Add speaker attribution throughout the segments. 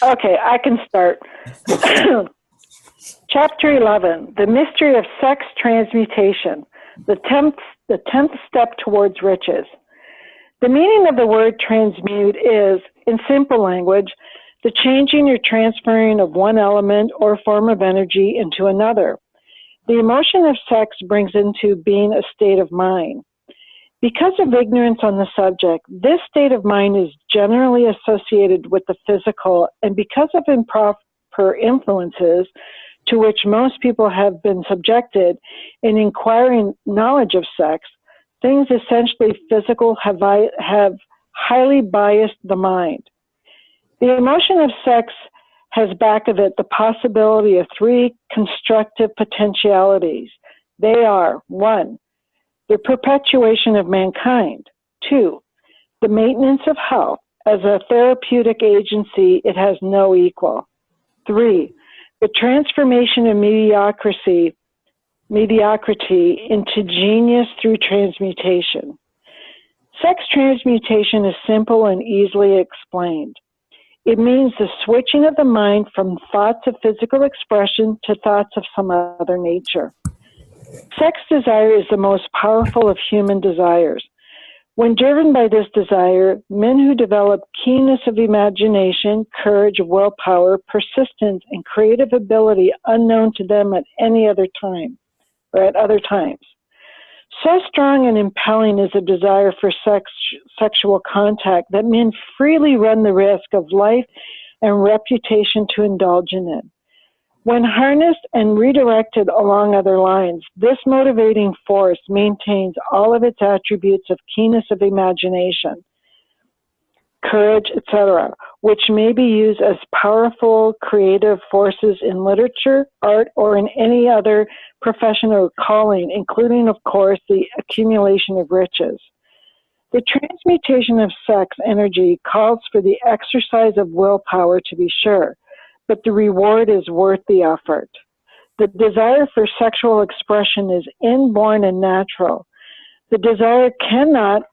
Speaker 1: Okay, I can start. Chapter 11, The Mystery of Sex Transmutation, the 10th step towards riches. The meaning of the word transmute is, in simple language, the changing or transferring of one element or form of energy into another. The emotion of sex brings into being a state of mind. Because of ignorance on the subject, this state of mind is generally associated with the physical, and because of improper influences to which most people have been subjected in acquiring knowledge of sex, things essentially physical have highly biased the mind. The emotion of sex has back of it the possibility of three constructive potentialities. They are, 1, the perpetuation of mankind. 2, the maintenance of health. As a therapeutic agency, it has no equal. 3, the transformation of mediocrity into genius through transmutation. Sex transmutation is simple and easily explained. It means the switching of the mind from thoughts of physical expression to thoughts of some other nature. Sex desire is the most powerful of human desires. When driven by this desire, men who develop keenness of imagination, courage, willpower, persistence, and creative ability unknown to them at any other time, or at other times. So strong and impelling is the desire for sexual contact that men freely run the risk of life and reputation to indulge in it. When harnessed and redirected along other lines, this motivating force maintains all of its attributes of keenness of imagination, courage, etc., which may be used as powerful creative forces in literature, art, or in any other profession or calling, including, of course, the accumulation of riches. The transmutation of sex energy calls for the exercise of willpower, to be sure, but the reward is worth the effort. The desire for sexual expression is inborn and natural. The desire cannot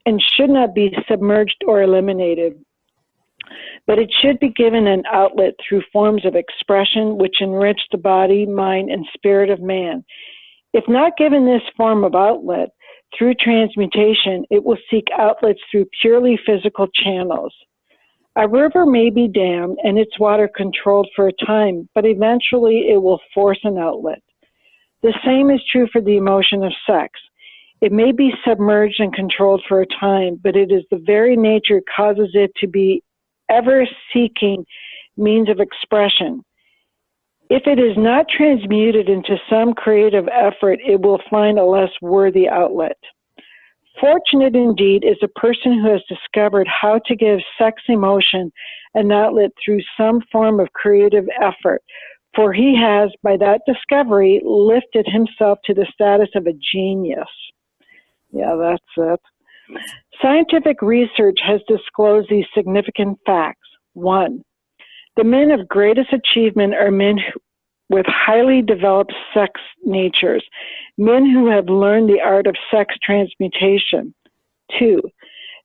Speaker 1: and should not be submerged or eliminated, but it should be given an outlet through forms of expression which enrich the body, mind, and spirit of man. If not given this form of outlet through transmutation, it will seek outlets through purely physical channels. A river may be dammed and its water controlled for a time, but eventually it will force an outlet. The same is true for the emotion of sex. It may be submerged and controlled for a time, but it is the very nature causes it to be ever seeking means of expression. If it is not transmuted into some creative effort, it will find a less worthy outlet. Fortunate indeed is a person who has discovered how to give sex emotion an outlet through some form of creative effort, for he has, by that discovery, lifted himself to the status of a genius. Yeah, that's it. Scientific research has disclosed these significant facts. 1, the men of greatest achievement are men with highly developed sex natures, men who have learned the art of sex transmutation. 2,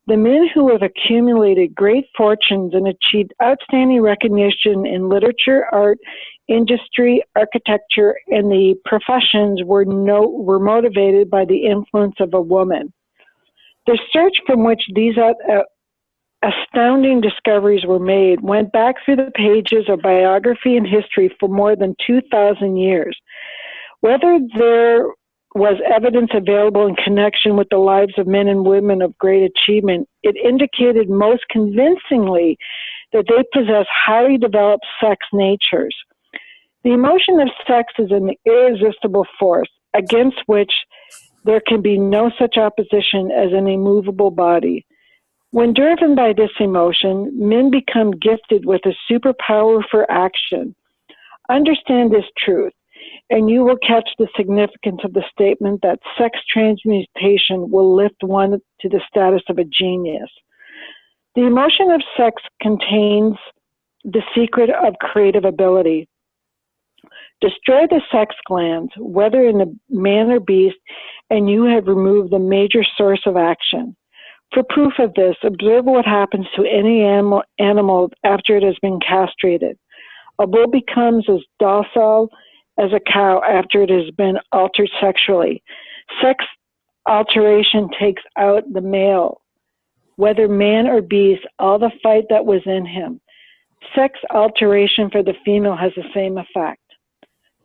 Speaker 1: the men who have accumulated great fortunes and achieved outstanding recognition in literature, art, industry, architecture, and the professions were motivated by the influence of a woman. The search from which these astounding discoveries were made went back through the pages of biography and history for more than 2,000 years. Whether there was evidence available in connection with the lives of men and women of great achievement, it indicated most convincingly that they possess highly developed sex natures. The emotion of sex is an irresistible force against which there can be no such opposition as an immovable body. When driven by this emotion, men become gifted with a superpower for action. Understand this truth, and you will catch the significance of the statement that sex transmutation will lift one to the status of a genius. The emotion of sex contains the secret of creative ability. Destroy the sex glands, whether in the man or beast, and you have removed the major source of action. For proof of this, observe what happens to any animal after it has been castrated. A bull becomes as docile as a cow after it has been altered sexually. Sex alteration takes out the male, whether man or beast, all the fight that was in him. Sex alteration for the female has the same effect.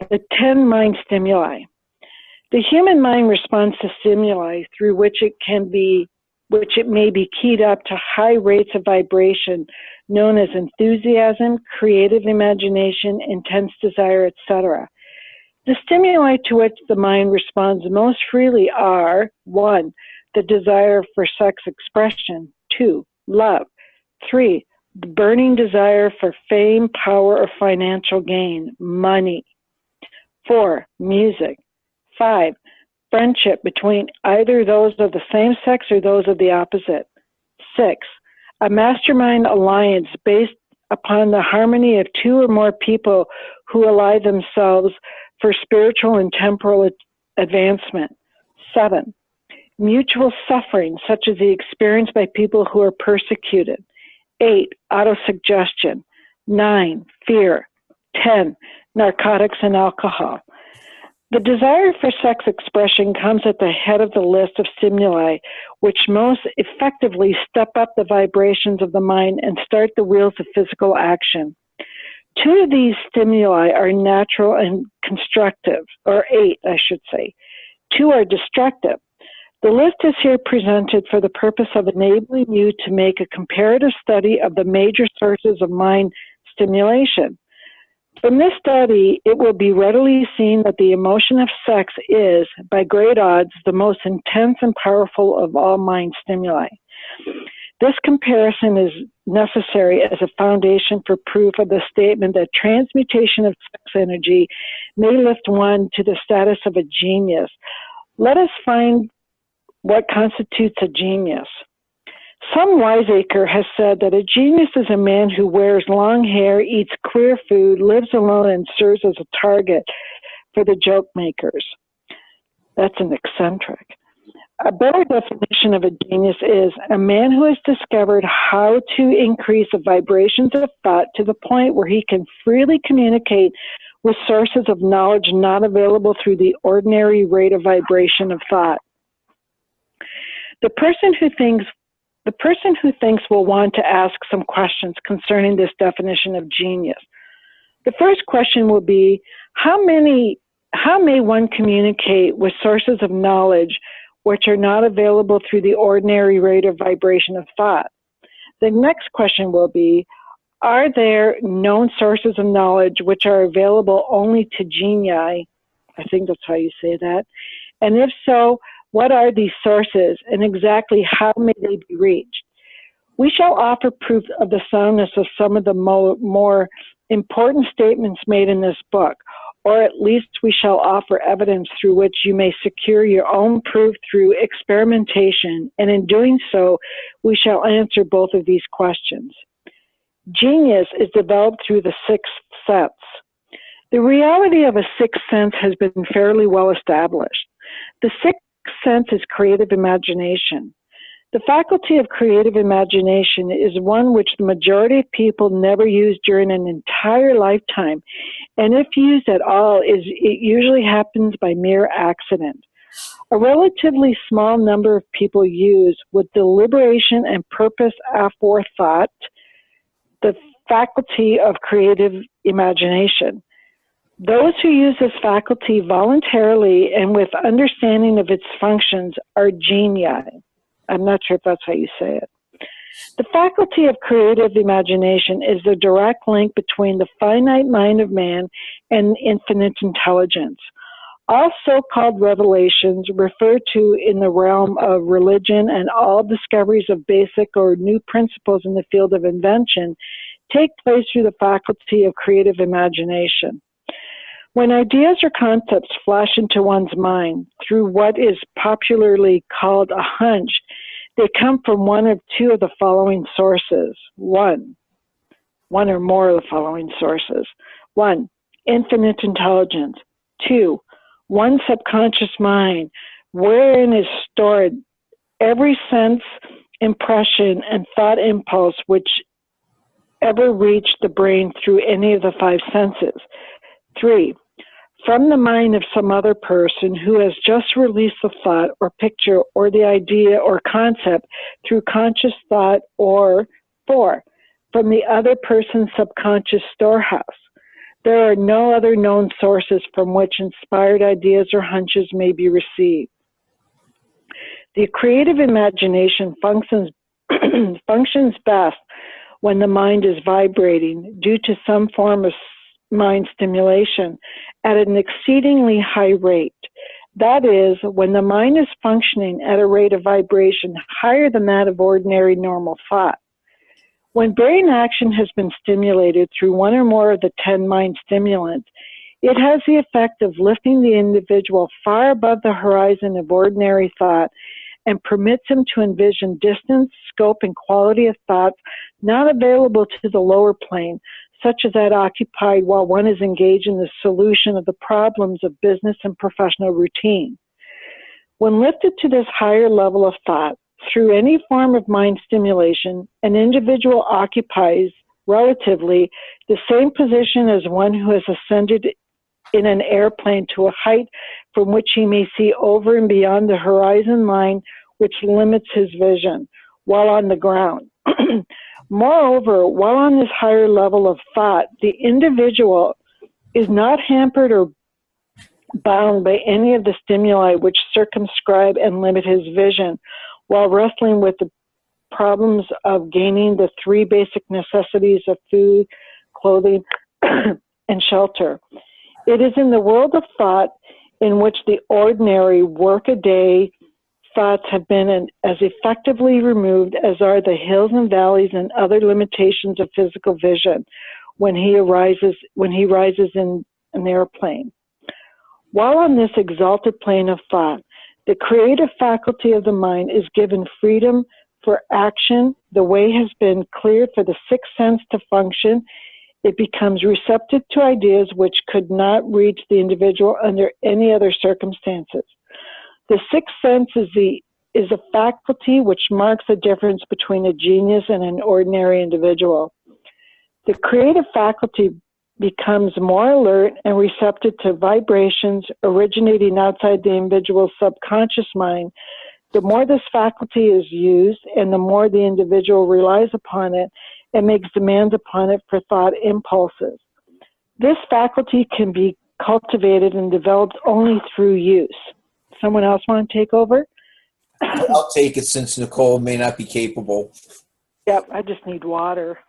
Speaker 1: The 10 mind stimuli. The human mind responds to stimuli through which it may be keyed up to high rates of vibration known as enthusiasm, creative imagination, intense desire, etc. The stimuli to which the mind responds most freely are 1. The desire for sex expression, 2. Love, 3. The burning desire for fame, power, or financial gain, money, 4. Music, 5. Friendship between either those of the same sex or those of the opposite, 6. A mastermind alliance based upon the harmony of 2 or more people who ally themselves for spiritual and temporal advancement, 7. Mutual suffering, such as the experience by people who are persecuted, 8. Autosuggestion, 9. Fear, 10. Narcotics and alcohol. The desire for sex expression comes at the head of the list of stimuli, which most effectively step up the vibrations of the mind and start the wheels of physical action. 2 of these stimuli are natural and constructive, or 8, I should say. 2 are destructive. The list is here presented for the purpose of enabling you to make a comparative study of the major sources of mind stimulation. From this study, it will be readily seen that the emotion of sex is, by great odds, the most intense and powerful of all mind stimuli. This comparison is necessary as a foundation for proof of the statement that transmutation of sex energy may lift one to the status of a genius. Let us find what constitutes a genius. Some wiseacre has said that a genius is a man who wears long hair, eats queer food, lives alone, and serves as a target for the joke makers. That's an eccentric. A better definition of a genius is a man who has discovered how to increase the vibrations of thought to the point where he can freely communicate with sources of knowledge not available through the ordinary rate of vibration of thought. The person who thinks will want to ask some questions concerning this definition of genius. The first question will be, how may one communicate with sources of knowledge which are not available through the ordinary rate of vibration of thought? The next question will be, are there known sources of knowledge which are available only to genii? I think that's how you say that. And if so, what are these sources and exactly how may they be reached? We shall offer proof of the soundness of some of the more important statements made in this book, or at least we shall offer evidence through which you may secure your own proof through experimentation, and in doing so, we shall answer both of these questions. Genius is developed through the sixth sense. The reality of a sixth sense has been fairly well established. The sixth sense is creative imagination. The faculty of creative imagination is one which the majority of people never use during an entire lifetime, and if used at all, it usually happens by mere accident. A relatively small number of people use, with deliberation and purpose aforethought, the faculty of creative imagination. Those who use this faculty voluntarily and with understanding of its functions are genii. I'm not sure if that's how you say it. The faculty of creative imagination is the direct link between the finite mind of man and infinite intelligence. All so-called revelations referred to in the realm of religion and all discoveries of basic or new principles in the field of invention take place through the faculty of creative imagination. When ideas or concepts flash into one's mind through what is popularly called a hunch, they come from one of two of the following sources. One or more of the following sources. 1, infinite intelligence. 2, one subconscious mind, wherein is stored every sense impression, and thought impulse which ever reached the brain through any of the five senses. 3. From the mind of some other person who has just released the thought or picture or the idea or concept through conscious thought. Or 4. From the other person's subconscious storehouse. There are no other known sources from which inspired ideas or hunches may be received. The creative imagination functions best when the mind is vibrating due to some form of mind stimulation at an exceedingly high rate. That is, when the mind is functioning at a rate of vibration higher than that of ordinary normal thought. When brain action has been stimulated through one or more of the 10 mind stimulants, it has the effect of lifting the individual far above the horizon of ordinary thought and permits him to envision distance, scope, and quality of thoughts not available to the lower plane, such as that occupied while one is engaged in the solution of the problems of business and professional routine. When lifted to this higher level of thought, through any form of mind stimulation, an individual occupies, relatively, the same position as one who has ascended in an airplane to a height from which he may see over and beyond the horizon line which limits his vision while on the ground. Moreover, while on this higher level of thought, the individual is not hampered or bound by any of the stimuli which circumscribe and limit his vision while wrestling with the problems of gaining the 3 basic necessities of food, clothing, and shelter. It is in the world of thought in which the ordinary work-a-day thoughts have been as effectively removed as are the hills and valleys and other limitations of physical vision when he rises in an airplane. While on this exalted plane of thought, the creative faculty of the mind is given freedom for action. The way has been cleared for the sixth sense to function. It becomes receptive to ideas which could not reach the individual under any other circumstances. The sixth sense is a faculty which marks the difference between a genius and an ordinary individual. The creative faculty becomes more alert and receptive to vibrations originating outside the individual's subconscious mind. The more this faculty is used and the more the individual relies upon it and makes demands upon it for thought impulses. This faculty can be cultivated and developed only through use. Someone else want to take over?
Speaker 2: I'll take it since Nicole may not be capable.
Speaker 1: Yep, I just need water.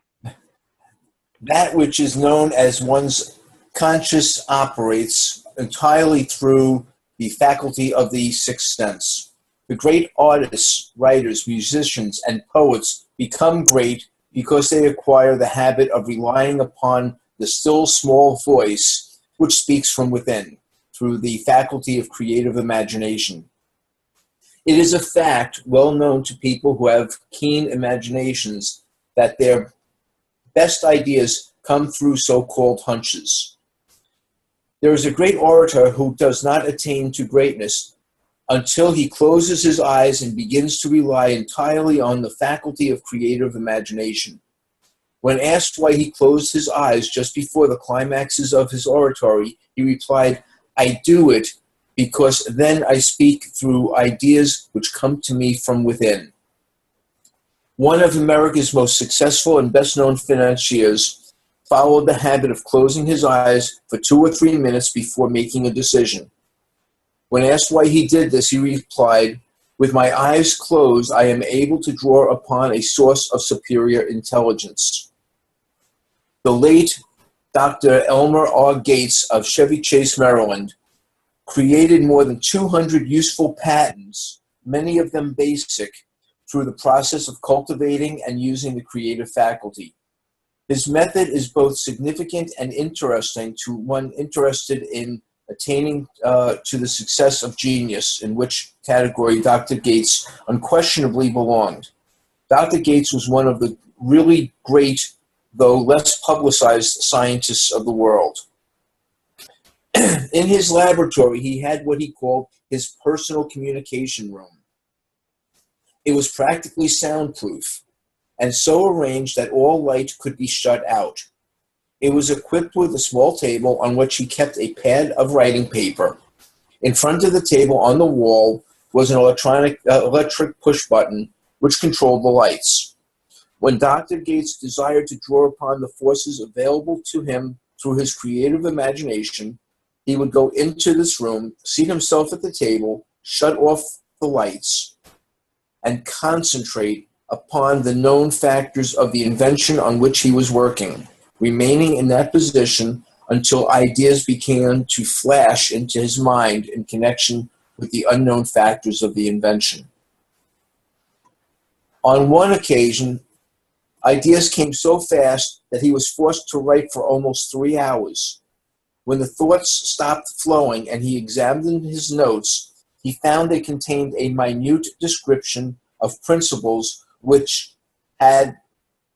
Speaker 2: That which is known as one's conscious operates entirely through the faculty of the sixth sense. The great artists, writers, musicians, and poets become great because they acquire the habit of relying upon the still small voice which speaks from within through the faculty of creative imagination. It is a fact well known to people who have keen imaginations that their best ideas come through so-called hunches. There is a great orator who does not attain to greatness until he closes his eyes and begins to rely entirely on the faculty of creative imagination. When asked why he closed his eyes just before the climaxes of his oratory, he replied, "I do it because then I speak through ideas which come to me from within." One of America's most successful and best-known financiers followed the habit of closing his eyes for 2 or 3 minutes before making a decision. When asked why he did this, he replied, "With my eyes closed, I am able to draw upon a source of superior intelligence." The late Dr. Elmer R. Gates of Chevy Chase, Maryland, created more than 200 useful patents, many of them basic, through the process of cultivating and using the creative faculty. His method is both significant and interesting to one interested in attaining to the success of genius, in which category Dr. Gates unquestionably belonged. Dr. Gates was one of the really great, though less publicized, scientists of the world. In his laboratory, he had what he called his personal communication room. It was practically soundproof and so arranged that all light could be shut out. It was equipped with a small table on which he kept a pad of writing paper. In front of the table on the wall was an electric push button which controlled the lights. When Dr. Gates desired to draw upon the forces available to him through his creative imagination, he would go into this room, seat himself at the table, shut off the lights, and concentrate upon the known factors of the invention on which he was working, remaining in that position until ideas began to flash into his mind in connection with the unknown factors of the invention. On one occasion, ideas came so fast that he was forced to write for almost 3 hours. When the thoughts stopped flowing and he examined his notes, he found they contained a minute description of principles which had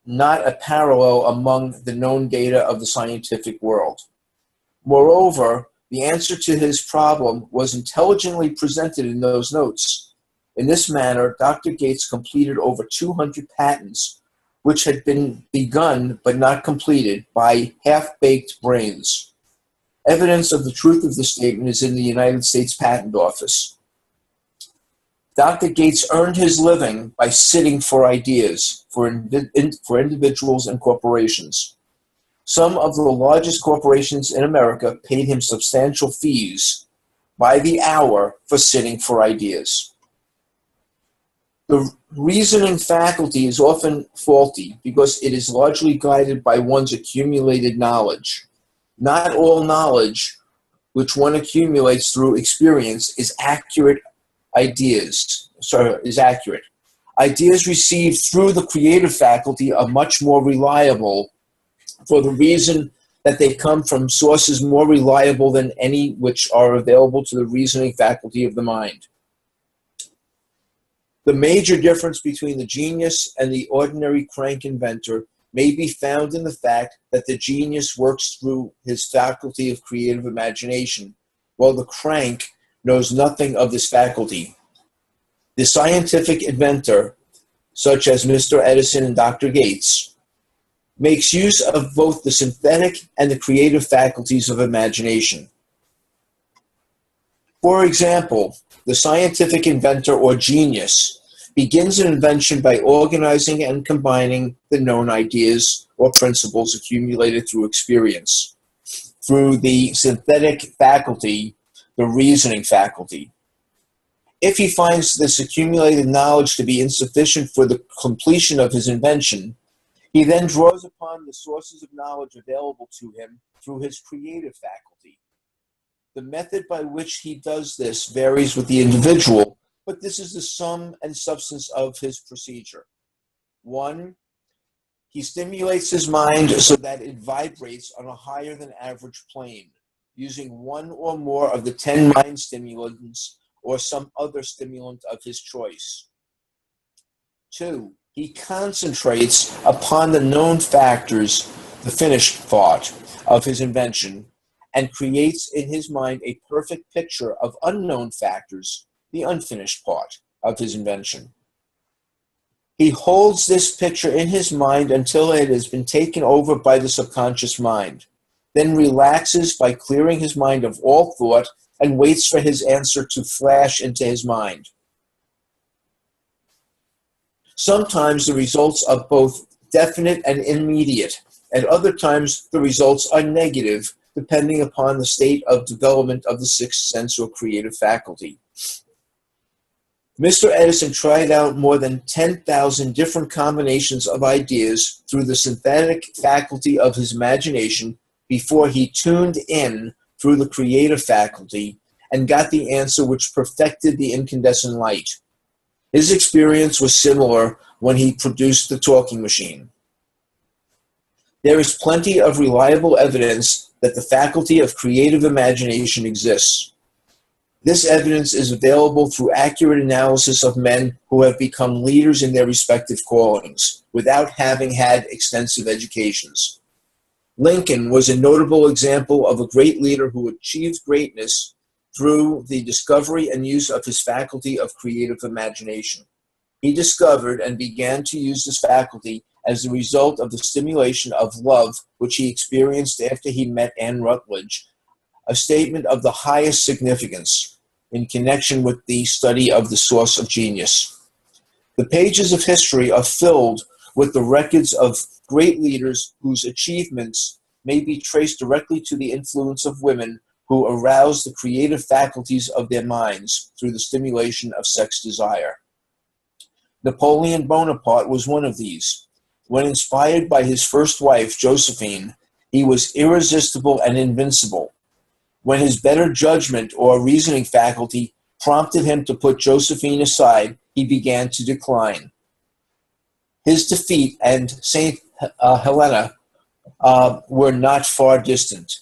Speaker 2: not a parallel among the known data of the scientific world. Moreover, the answer to his problem was intelligently presented in those notes. In this manner, Dr. Gates completed over 200 patents, which had been begun but not completed by half-baked brains. Evidence of the truth of this statement is in the United States Patent Office. Dr. Gates earned his living by sitting for ideas for individuals and corporations. Some of the largest corporations in America paid him substantial fees by the hour for sitting for ideas. The reasoning faculty is often faulty because it is largely guided by one's accumulated knowledge. Not all knowledge which one accumulates through experience is accurate. Ideas received through the creative faculty are much more reliable for the reason that they come from sources more reliable than any which are available to the reasoning faculty of the mind. The major difference between the genius and the ordinary crank inventor may be found in the fact that the genius works through his faculty of creative imagination, while the crank knows nothing of this faculty. The scientific inventor, such as Mr. Edison and Dr. Gates, makes use of both the synthetic and the creative faculties of imagination. For example, the scientific inventor or genius begins an invention by organizing and combining the known ideas or principles accumulated through experience. Through the synthetic faculty, the reasoning faculty. If he finds this accumulated knowledge to be insufficient for the completion of his invention, he then draws upon the sources of knowledge available to him through his creative faculty. The method by which he does this varies with the individual, but this is the sum and substance of his procedure. 1, he stimulates his mind so that it vibrates on a higher than average plane, using one or more of the 10 mind stimulants or some other stimulant of his choice. 2, he concentrates upon the known factors, the finished thought of his invention, and creates in his mind a perfect picture of unknown factors, the unfinished part of his invention. He holds this picture in his mind until it has been taken over by the subconscious mind, then relaxes by clearing his mind of all thought and waits for his answer to flash into his mind. Sometimes the results are both definite and immediate, and other times the results are negative, depending upon the state of development of the sixth sense or creative faculty. Mr. Edison tried out more than 10,000 different combinations of ideas through the synthetic faculty of his imagination before he tuned in through the creative faculty and got the answer which perfected the incandescent light. His experience was similar when he produced the talking machine. There is plenty of reliable evidence that the faculty of creative imagination exists. This evidence is available through accurate analysis of men who have become leaders in their respective callings without having had extensive educations. Lincoln was a notable example of a great leader who achieved greatness through the discovery and use of his faculty of creative imagination. He discovered and began to use this faculty as the result of the stimulation of love which he experienced after he met Anne Rutledge, a statement of the highest significance in connection with the study of the source of genius. The pages of history are filled with the records of great leaders whose achievements may be traced directly to the influence of women who aroused the creative faculties of their minds through the stimulation of sex desire. Napoleon Bonaparte was one of these. When inspired by his first wife, Josephine, he was irresistible and invincible. When his better judgment or reasoning faculty prompted him to put Josephine aside, he began to decline. His defeat and Saint Helena were not far distant.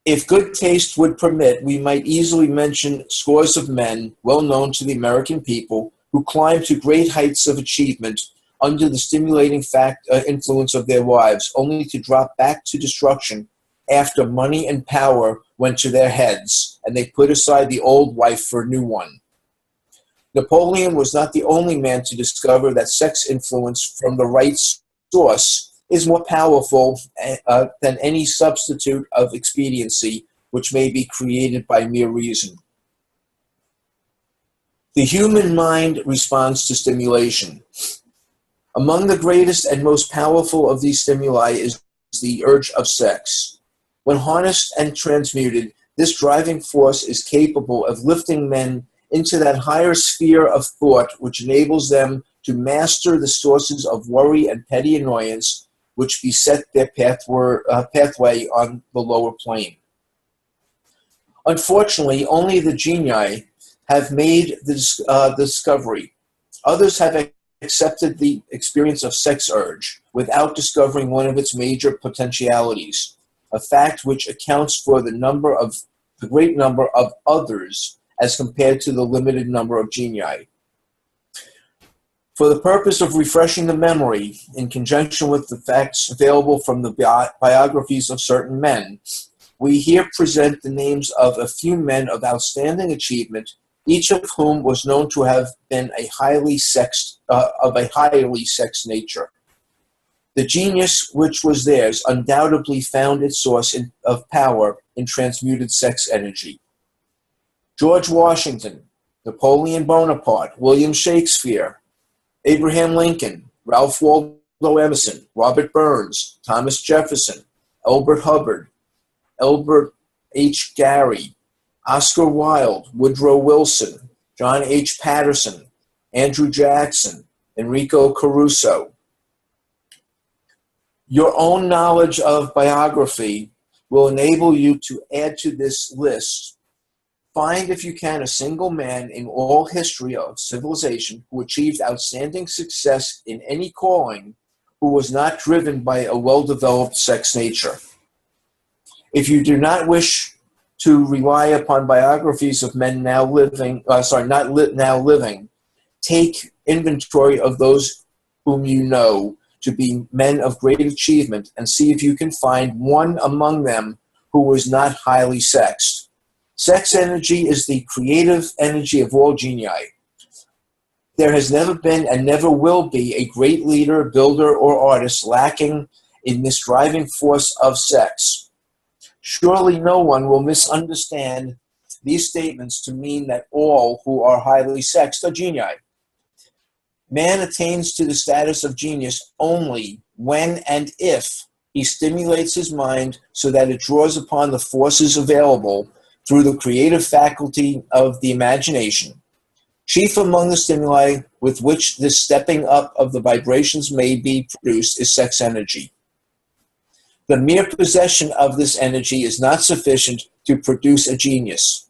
Speaker 2: If good taste would permit, we might easily mention scores of men well known to the American people who climbed to great heights of achievement under the stimulating influence of their wives, only to drop back to destruction after money and power went to their heads, and they put aside the old wife for a new one. Napoleon was not the only man to discover that sex influence from the right source is more powerful than any substitute of expediency which may be created by mere reason. The human mind responds to stimulation. Among the greatest and most powerful of these stimuli is the urge of sex. When harnessed and transmuted, this driving force is capable of lifting men into that higher sphere of thought which enables them to master the sources of worry and petty annoyance which beset their pathway on the lower plane. Unfortunately, only the genii have made the discovery. Others have accepted the experience of sex urge without discovering one of its major potentialities, a fact which accounts for the great number of others as compared to the limited number of genii. For the purpose of refreshing the memory, in conjunction with the facts available from the biographies of certain men, we here present the names of a few men of outstanding achievement, each of whom was known to have been of a highly sexed nature. The genius which was theirs undoubtedly found its source of power in transmuted sex energy. George Washington, Napoleon Bonaparte, William Shakespeare, Abraham Lincoln, Ralph Waldo Emerson, Robert Burns, Thomas Jefferson, Elbert Hubbard, Elbert H. Gary, Oscar Wilde, Woodrow Wilson, John H. Patterson, Andrew Jackson, Enrico Caruso. Your own knowledge of biography will enable you to add to this list. Find, if you can, a single man in all history of civilization who achieved outstanding success in any calling who was not driven by a well-developed sex nature. If you do not wish to rely upon biographies of men now living, take inventory of those whom you know to be men of great achievement and see if you can find one among them who was not highly sexed. Sex energy is the creative energy of all genii. There has never been and never will be a great leader, builder, or artist lacking in this driving force of sex. Surely no one will misunderstand these statements to mean that all who are highly sexed are genii. Man attains to the status of genius only when and if he stimulates his mind so that it draws upon the forces available through the creative faculty of the imagination. Chief among the stimuli with which this stepping up of the vibrations may be produced is sex energy. The mere possession of this energy is not sufficient to produce a genius.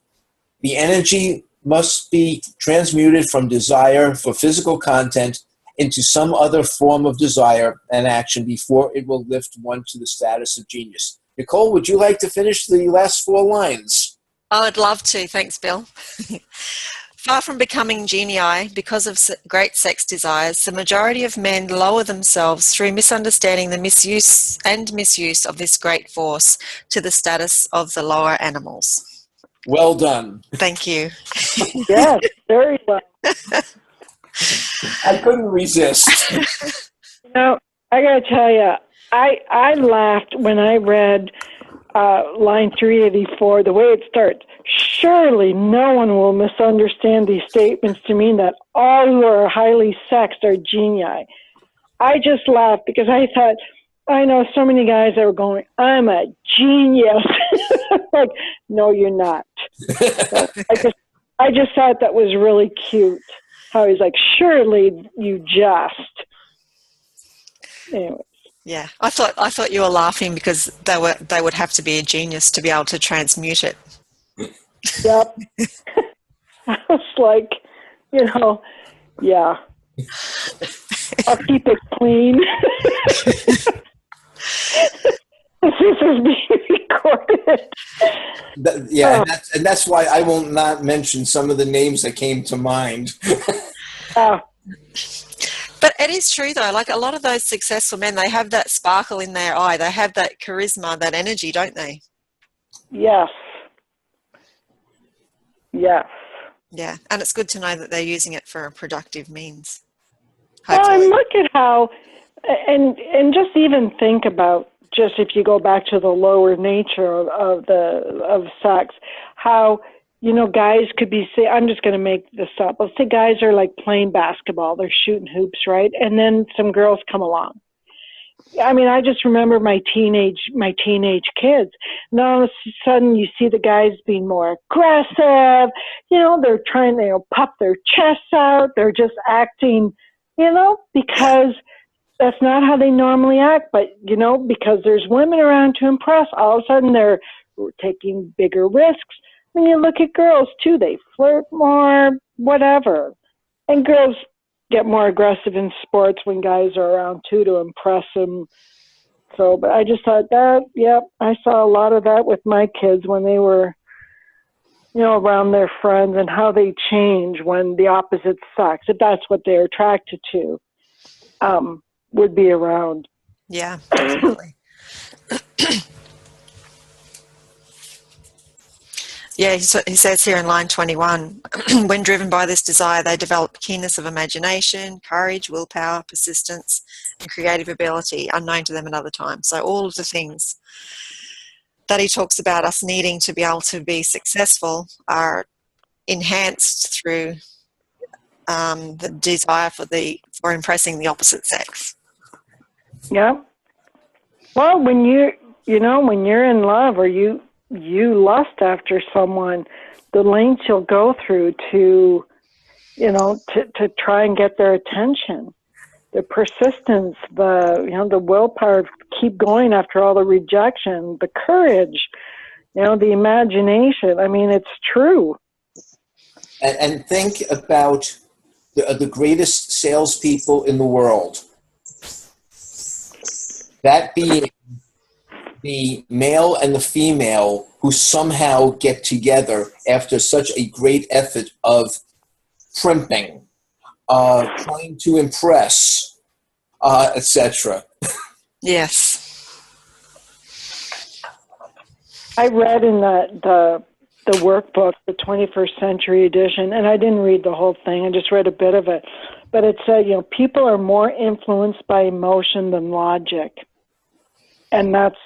Speaker 2: The energy must be transmuted from desire for physical content into some other form of desire and action before it will lift one to the status of genius. Nicole, would you like to finish the last 4 lines?
Speaker 3: I would love to. Thanks, Bill. Far from becoming genii because of great sex desires, the majority of men lower themselves through misunderstanding the misuse of this great force to the status of the lower animals.
Speaker 2: Well done.
Speaker 3: Thank you.
Speaker 1: Yes, very well.
Speaker 2: I couldn't resist.
Speaker 1: Now, I got to tell you, I laughed when I read line 384, the way it starts. Surely no one will misunderstand these statements to mean that all who are highly sexed are genii. I just laughed because I thought, I know so many guys that were going, I'm a genius. Like, no, you're not. So I just thought that was really cute. How he's like, surely you just. Anyway.
Speaker 3: Yeah, I thought you were laughing because they would have to be a genius to be able to transmute it.
Speaker 1: Yep. I was like, yeah. I'll keep it clean. This is being recorded.
Speaker 2: And that's why I will not mention some of the names that came to mind.
Speaker 3: But it is true, though. Like a lot of those successful men, they have that sparkle in their eye. They have that charisma, that energy, don't they?
Speaker 1: Yes. Yes.
Speaker 3: Yeah, and it's good to know that they're using it for a productive means.
Speaker 1: Well,
Speaker 3: Hopefully.
Speaker 1: and look at how, and just even think about, just if you go back to the lower nature of sex, how, guys could be, say, I'm just going to make this up. Let's say guys are like playing basketball, they're shooting hoops, right? And then some girls come along. I mean, I just remember my teenage kids. And all of a sudden you see the guys being more aggressive, they're trying to puff their chests out, they're just acting, because that's not how they normally act, but, because there's women around to impress, all of a sudden they're taking bigger risks. When you look at girls, too, they flirt more, whatever. And girls get more aggressive in sports when guys are around, too, to impress them. So, but I just thought that, I saw a lot of that with my kids when they were, around their friends, and how they change when the opposite sex, if that's what they're attracted to, would be around.
Speaker 3: Yeah, definitely. Yeah, he says here in line 21, when driven by this desire, they develop keenness of imagination, courage, willpower, persistence, and creative ability unknown to them at other times. So all of the things that he talks about us needing to be able to be successful are enhanced through the desire for impressing the opposite sex.
Speaker 1: Yeah. Well, when you're in love, or you lust after someone, the lengths you'll go through to try and get their attention, the persistence, the willpower to keep going after all the rejection, the courage, the imagination. I mean, it's true.
Speaker 2: And think about the greatest salespeople in the world. That being the male and the female who somehow get together after such a great effort of primping, trying to impress, etc.
Speaker 3: Yes.
Speaker 1: I read in the workbook, the 21st Century Edition, and I didn't read the whole thing. I just read a bit of it. But it said, people are more influenced by emotion than logic. And that's,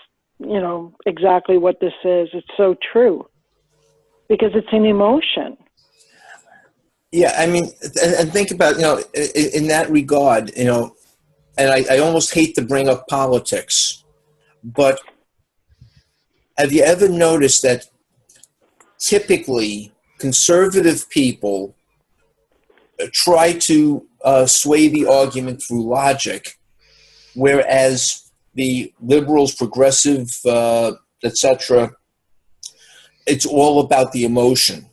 Speaker 1: exactly what this is. It's so true. Because it's an emotion.
Speaker 2: Yeah, I mean, and think about, in that regard, and I almost hate to bring up politics, but have you ever noticed that typically conservative people try to sway the argument through logic, whereas the liberals, progressive, etc., it's all about the emotion?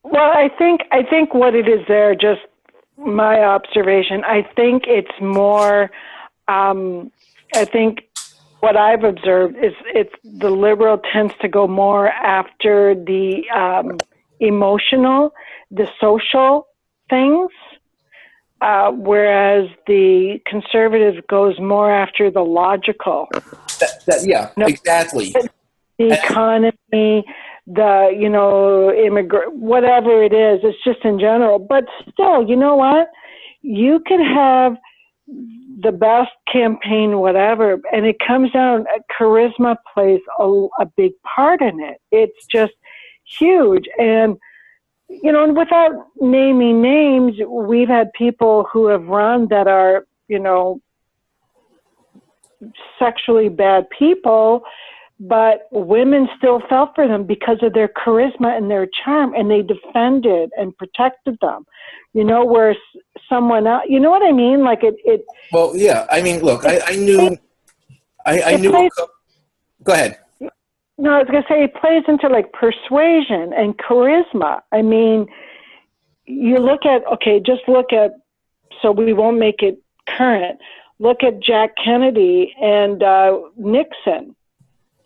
Speaker 1: Well, I think what it is there, just my observation, I think it's more, I think what I've observed is it's the liberal tends to go more after the emotional, the social things, whereas the conservative goes more after the logical.
Speaker 2: Yeah, exactly.
Speaker 1: The economy, the, immigrant, whatever it is. It's just in general. But still, you know what? You could have the best campaign, whatever, and it comes down, charisma plays a big part in it. It's just huge. And, and without naming names, we've had people who have run that are, sexually bad people, but women still fell for them because of their charisma and their charm, and they defended and protected them. Where someone else, you know what I mean? Like it.
Speaker 2: Well, yeah. I mean, look, I knew. Go ahead.
Speaker 1: No, I was going to say it plays into like persuasion and charisma. I mean, just look at, so we won't make it current. Look at Jack Kennedy and Nixon.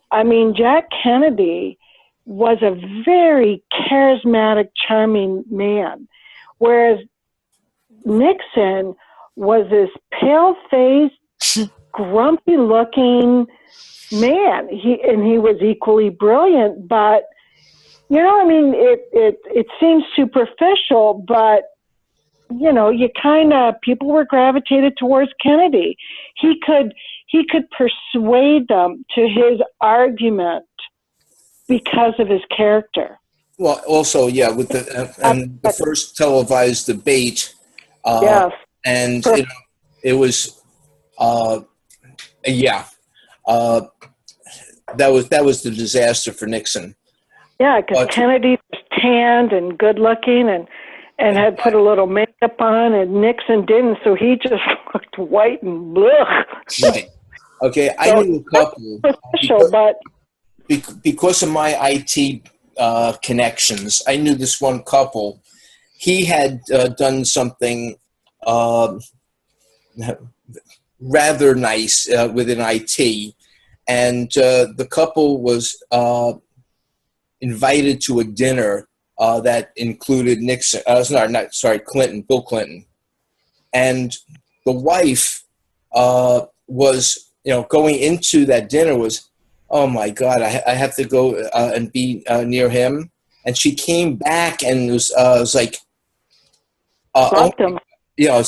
Speaker 1: I mean, Jack Kennedy was a very charismatic, charming man, whereas Nixon was this pale-faced, grumpy-looking man. He was equally brilliant, but it seems superficial, but people were gravitated towards Kennedy. He could persuade them to his argument because of his character.
Speaker 2: Well, also, yeah, with the first televised debate,
Speaker 1: yes,
Speaker 2: and it was, that was the disaster for Nixon.
Speaker 1: Yeah, because Kennedy was tanned and good looking and had put a little makeup on, and Nixon didn't, so he just looked white and blech.
Speaker 2: Right. Okay, so I knew a couple. Because of my IT connections, I knew this one couple. He had done something rather nice within IT, and the couple was invited to a dinner that included Clinton, Bill Clinton. And the wife was, going into that dinner was, oh my God, I have to go and be near him. And she came back and was like,
Speaker 1: loved him.
Speaker 2: Yeah,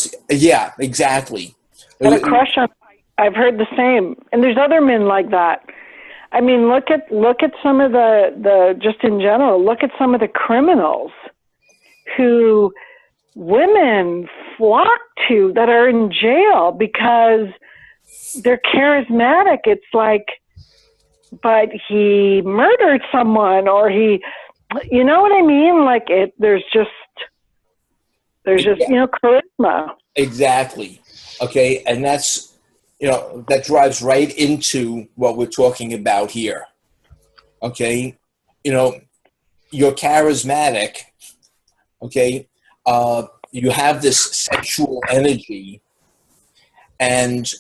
Speaker 2: exactly.
Speaker 1: Had a crush on him. I've heard the same. And there's other men like that. I mean, look at some of the just in general, look at some of the criminals who women flock to that are in jail because they're charismatic. It's like, but he murdered someone, or he, you know what I mean? Like there's just charisma.
Speaker 2: Exactly. Okay. And that's, that drives right into what we're talking about here. Okay. You're charismatic. Okay. You have this sexual energy, and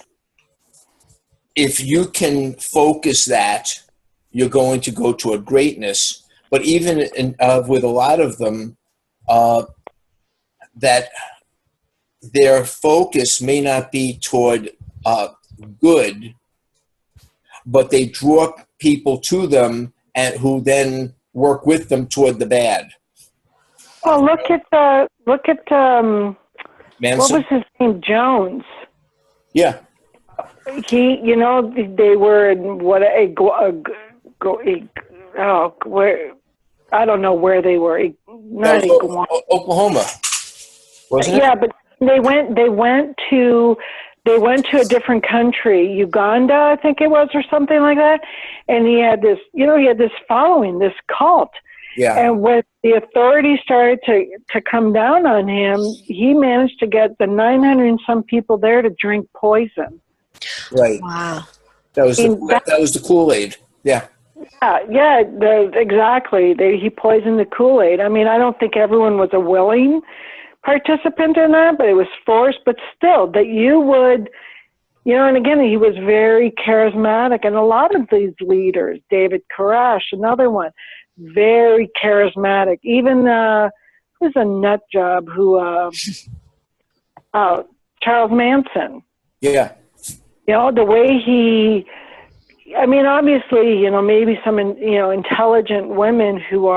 Speaker 2: if you can focus that, you're going to go to a greatness. But even with a lot of them, that their focus may not be toward good, but they draw people to them and who then work with them toward the bad.
Speaker 1: Well, look at
Speaker 2: Manson?
Speaker 1: What was his name? Jones.
Speaker 2: Yeah.
Speaker 1: He, they were in where, I don't know where they were. Not
Speaker 2: Oklahoma, wasn't it?
Speaker 1: Yeah, but they went to a different country, Uganda, I think it was, or something like that. And he had this, following, this cult.
Speaker 2: Yeah.
Speaker 1: And when the authorities started to come down on him, he managed to get the 900 and some people there to drink poison.
Speaker 2: Right.
Speaker 3: Wow.
Speaker 2: That was the Kool-Aid. Yeah.
Speaker 1: Yeah, exactly. He poisoned the Kool-Aid. I mean, I don't think everyone was a willing participant in that, but it was forced. But still, that you would, and again, he was very charismatic. And a lot of these leaders, David Koresh, another one, very charismatic. Even who's a nut job Charles Manson.
Speaker 2: Yeah.
Speaker 1: The way he, I mean, obviously, you know, maybe some, you know, intelligent women who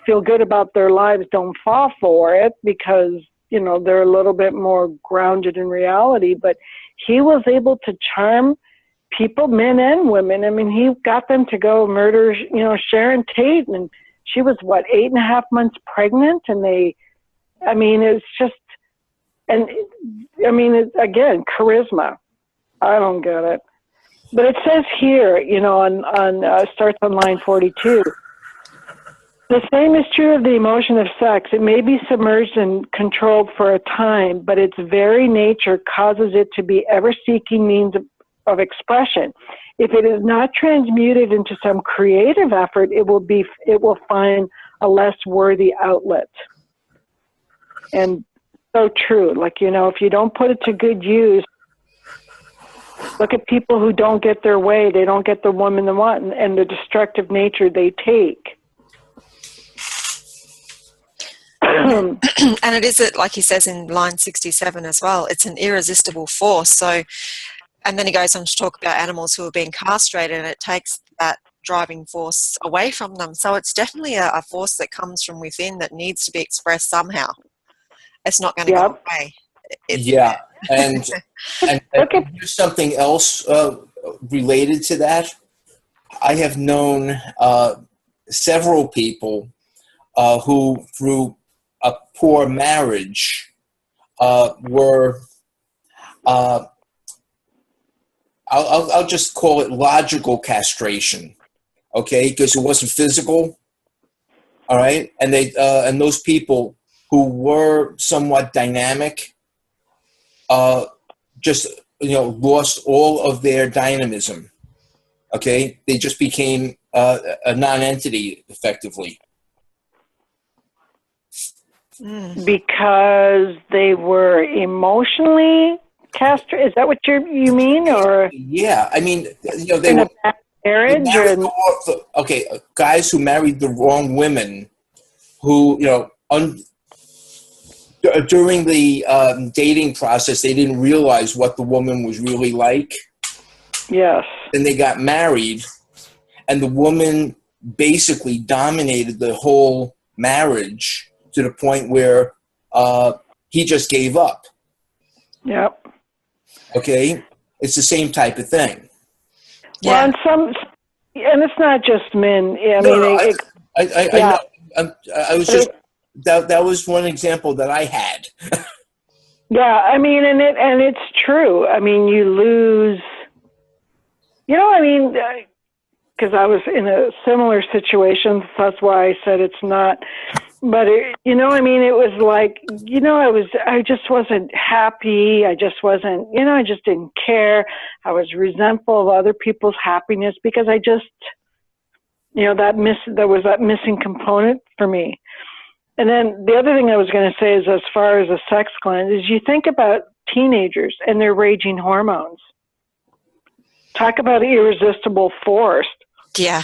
Speaker 1: feel good about their lives don't fall for it because, you know, they're a little bit more grounded in reality. But he was able to charm people, men and women. I mean, he got them to go murder, you know, Sharon Tate, and she was, what, 8.5 months pregnant, and I mean, it's just, and I mean, again, charisma. I don't get it. But it says here, you know, starts on line 42. The same is true of the emotion of sex. It may be submerged and controlled for a time, but its very nature causes it to be ever-seeking means of expression. If it is not transmuted into some creative effort, it will find a less worthy outlet. And so true. Like, you know, if you don't put it to good use, look at people who don't get their way. They don't get the woman they want, and the destructive nature they take.
Speaker 3: And it is, like he says in line 67 as well, it's an irresistible force. So, and then he goes on to talk about animals who are being castrated, and it takes that driving force away from them. So it's definitely a force that comes from within that needs to be expressed somehow. It's not going to go away.
Speaker 2: Yeah, and there's something else related to that. I have known several people who, through a poor marriage, were I'll just call it logical castration, okay? Because it wasn't physical, all right? And and those people who were somewhat dynamic just, you know, lost all of their dynamism, okay? They just became a non-entity, effectively.
Speaker 1: Because they were emotionally castrated? Is that what you mean? Or
Speaker 2: yeah, I mean, you know, they
Speaker 1: in
Speaker 2: were
Speaker 1: a marriage.
Speaker 2: Okay, guys who married the wrong women, who, you know, during the dating process, they didn't realize what the woman was really like.
Speaker 1: Yes.
Speaker 2: Then they got married, and the woman basically dominated the whole marriage to the point where he just gave up.
Speaker 1: Yep.
Speaker 2: Okay? It's the same type of thing.
Speaker 1: Well, and it's not just men. I mean,
Speaker 2: I know. I was just, that was one example that I had.
Speaker 1: Yeah, I mean, and it's true. I mean, you lose, you know, I mean, because I was in a similar situation. That's why I said it's not. But, you know, I mean, it was like, you know, I just wasn't happy. I just wasn't, you know, I just didn't care. I was resentful of other people's happiness because I just, you know, there was that missing component for me. And then the other thing I was going to say is, as far as a sex gland, is you think about teenagers and their raging hormones. Talk about irresistible force.
Speaker 3: Yeah.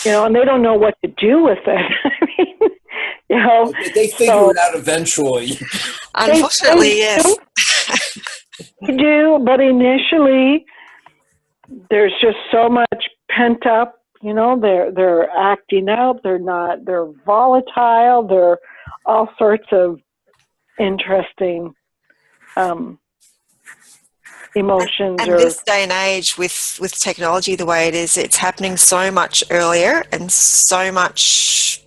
Speaker 1: You know, and they don't know what to do with it. I mean, you know,
Speaker 2: they figure it out eventually.
Speaker 3: Unfortunately, yes.
Speaker 1: They do, but initially, there's just so much pent up. You know, they're acting out. They're volatile. They're all sorts of interesting emotions.
Speaker 3: And this day and age, with technology the way it is, it's happening so much earlier and so much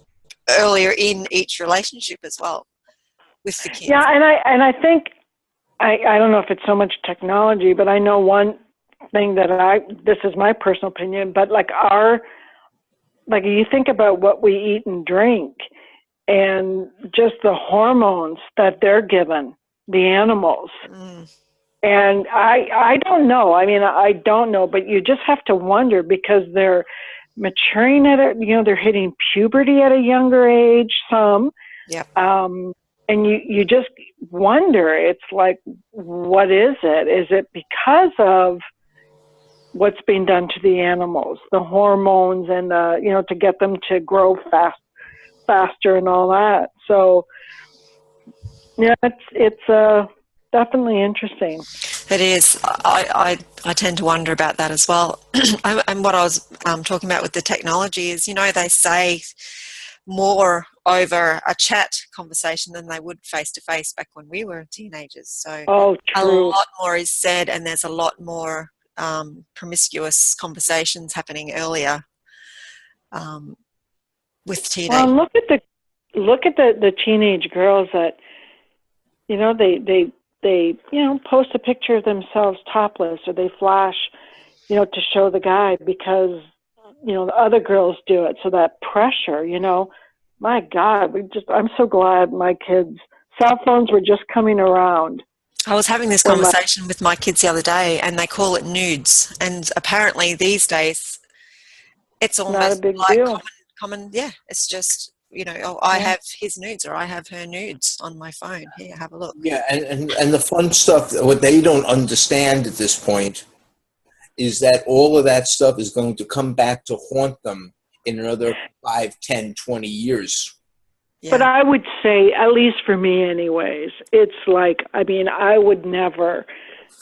Speaker 3: earlier in each relationship as well with the kids.
Speaker 1: Yeah, and I think I don't know if it's so much technology, but I know one thing that this is my personal opinion, but like you think about what we eat and drink and just the hormones that they're given, the animals. And I don't know. I mean, I don't know, but you just have to wonder because they're maturing they're hitting puberty at a younger age, some.
Speaker 3: Yep.
Speaker 1: And you just wonder, it's like, what is it? Is it because of what's being done to the animals, the hormones and, to get them to grow faster and all that? So, yeah, it's definitely interesting.
Speaker 3: It is. I tend to wonder about that as well. And what I was talking about with the technology is, they say more over a chat conversation than they would face to face back when we were teenagers. So a
Speaker 1: true.
Speaker 3: lot more is said, and there's a lot more promiscuous conversations happening earlier with teenagers.
Speaker 1: Well, look at the teenage girls that they post a picture of themselves topless, or they flash to show the guy because the other girls do it. So that pressure, my God, I'm so glad my kids' cell phones were just coming around.
Speaker 3: I was having this conversation with my kids the other day, and they call it nudes. And apparently these days, it's almost
Speaker 1: not a big
Speaker 3: like
Speaker 1: deal.
Speaker 3: common. Yeah, it's just, I have his nudes or I have her nudes on my phone. Here, have a look.
Speaker 2: Yeah, and the fun stuff, what they don't understand at this point is that all of that stuff is going to come back to haunt them in another 5, 10, 20 years.
Speaker 3: Yeah.
Speaker 1: But I would say, at least for me anyways, it's like, I would never,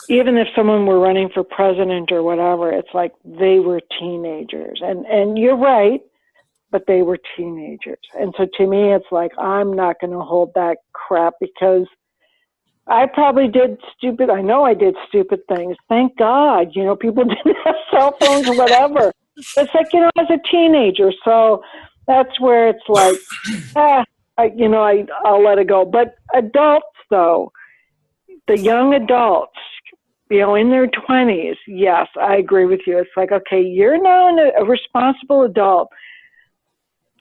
Speaker 1: even if someone were running for president or whatever, it's like they were teenagers. And you're right, but they were teenagers. And so to me, it's like, I'm not going to hold that crap because I probably did I know I did stupid things. Thank God, people didn't have cell phones or whatever. It's like, as a teenager. So that's where it's like, I'll let it go. But adults, though, the young adults, in their 20s, yes, I agree with you. It's like, okay, you're now a responsible adult,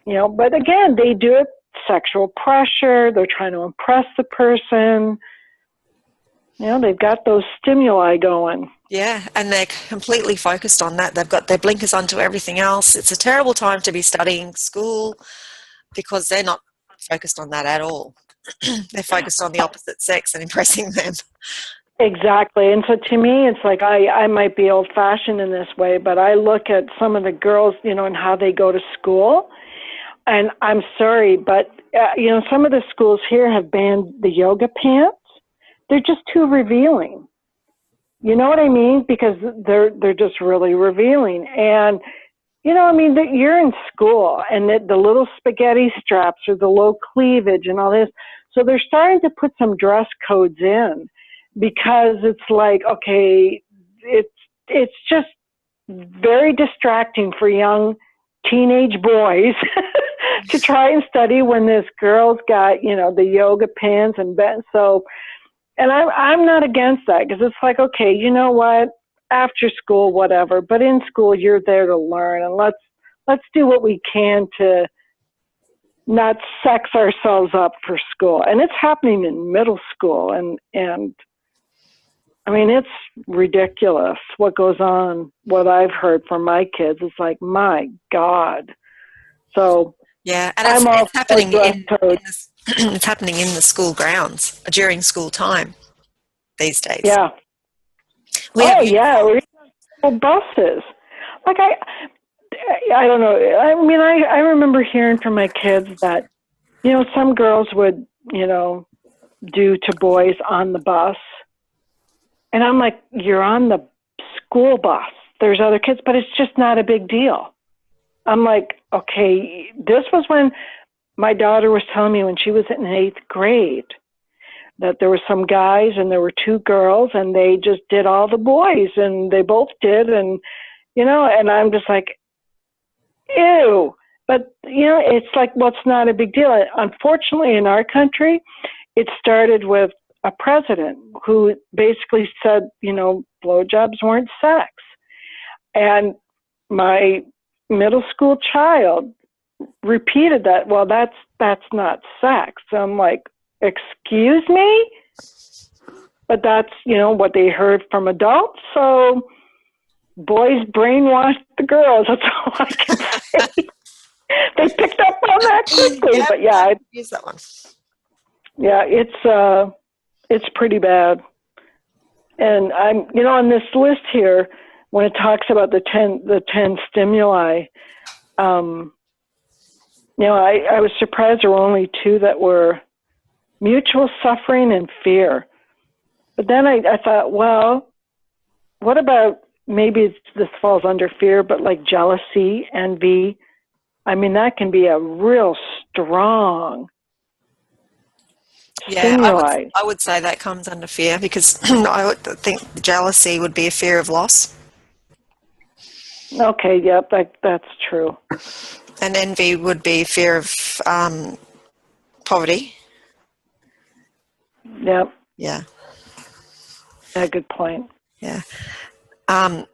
Speaker 1: but again, they do it, sexual pressure. They're trying to impress the person. They've got those stimuli going.
Speaker 3: Yeah, and they're completely focused on that. They've got their blinkers onto everything else. It's a terrible time to be studying school because they're not focused on that at all. They're focused on the opposite sex and impressing them.
Speaker 1: Exactly. And so to me, it's like I might be old-fashioned in this way, but I look at some of the girls, and how they go to school. And I'm sorry, but, some of the schools here have banned the yoga pants. They're just too revealing. You know what I mean? Because they're just really revealing. And, you're in school and the little spaghetti straps or the low cleavage and all this. So they're starting to put some dress codes in because it's like, okay, it's just very distracting for young teenage boys to try and study when this girl's got, the yoga pants and so. And I'm not against that because it's like, okay, you know what? After school, whatever. But in school, you're there to learn, and let's do what we can to not sex ourselves up for school. And it's happening in middle school, and it's ridiculous what goes on. What I've heard from my kids is like, my God. So
Speaker 3: yeah, and it's happening it's happening in the schoal grounds during school time these days.
Speaker 1: Yeah. We're in buses. Like I don't know. I remember hearing from my kids that, some girls would, do to boys on the bus. And I'm like, you're on the school bus. There's other kids, but it's just not a big deal. I'm like, okay, this was when my daughter was telling me when she was in 8th grade that there were some guys and there were 2 girls and they just did all the boys and they both did. And, and I'm just like, ew. But, it's like, what's not a big deal? Unfortunately, in our country, it started with a president who basically said, blowjobs weren't sex. And my middle school child repeated that, well, that's not sex. So I'm like, excuse me? But that's, what they heard from adults. So boys brainwashed the girls. That's all I can say. They picked up on that quickly.
Speaker 3: Yeah,
Speaker 1: but yeah,
Speaker 3: I use that one.
Speaker 1: Yeah, it's pretty bad. And I'm, on this list here, when it talks about the 10 stimuli, I was surprised there were only 2 that were mutual suffering and fear. But then I thought, well, what about maybe this falls under fear, but like jealousy, envy? I mean, that can be a real strong stimuli.
Speaker 3: I would say that comes under fear, because I would think jealousy would be a fear of loss.
Speaker 1: Okay, yep, that's true.
Speaker 3: And envy would be fear of poverty.
Speaker 1: Yep.
Speaker 3: Yeah.
Speaker 1: Yeah, good point.
Speaker 3: Yeah. I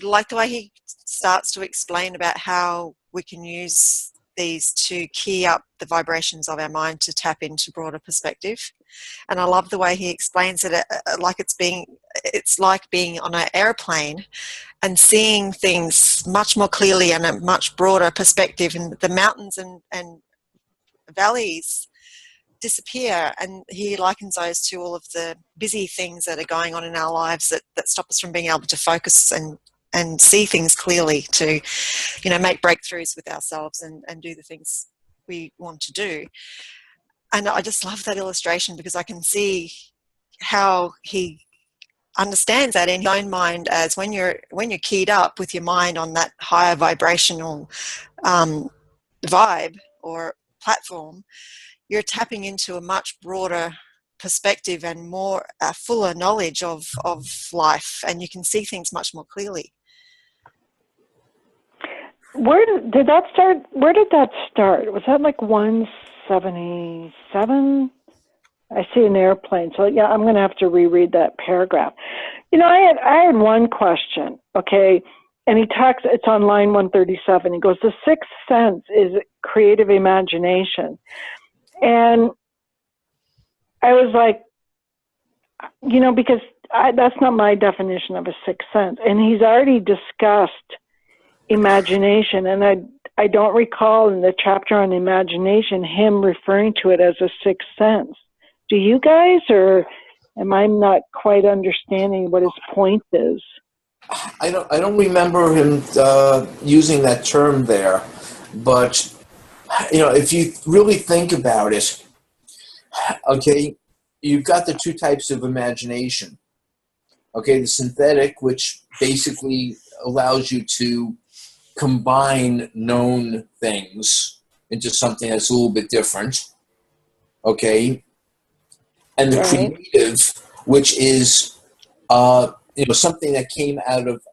Speaker 3: like the way he starts to explain about how we can use these to key up the vibrations of our mind to tap into broader perspective. And I love the way he explains it like it's like being on an airplane and seeing things much more clearly and a much broader perspective, and the mountains and valleys disappear, and he likens those to all of the busy things that are going on in our lives that stop us from being able to focus and see things clearly, to, you know, make breakthroughs with ourselves and do the things we want to do. And I just love that illustration, because I can see how he understands that in his own mind, as when you're keyed up with your mind on that higher vibrational vibe or platform, you're tapping into a much broader perspective and more fuller knowledge of life, and you can see things much more clearly.
Speaker 1: Where did that start? Where did that start? Was that like 177? I see an airplane. So yeah, I'm going to have to reread that paragraph. You know, I had one question. Okay. And he talks, it's on line 137. He goes, the sixth sense is creative imagination. And I was like, you know, because that's not my definition of a sixth sense. And he's already discussed imagination. And I don't recall in the chapter on imagination him referring to it as a sixth sense. Do you guys, or am I not quite understanding what his point is?
Speaker 2: I don't remember him using that term there, but you know, if you really think about it, okay, you've got the two types of imagination. Okay, the synthetic, which basically allows you to combine known things into something that's a little bit different. Okay, and the creative, which is you know, something that came out of,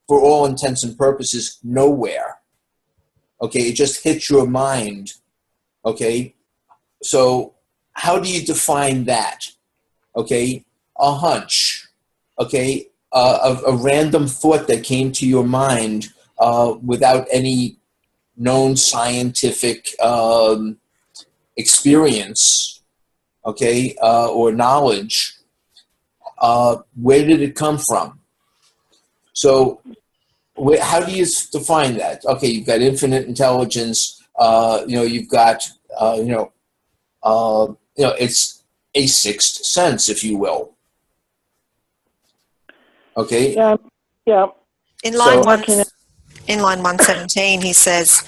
Speaker 2: for all intents and purposes, nowhere. Okay, it just hit your mind. Okay, so how do you define that? Okay, a hunch. Okay, a random thought that came to your mind without any known scientific experience, okay, or knowledge. Where did it come from? So how do you define that? Okay, you've got infinite intelligence. You know, you've got it's a sixth sense, if you will. Okay.
Speaker 1: Yeah. Yeah.
Speaker 3: In line 117, he says,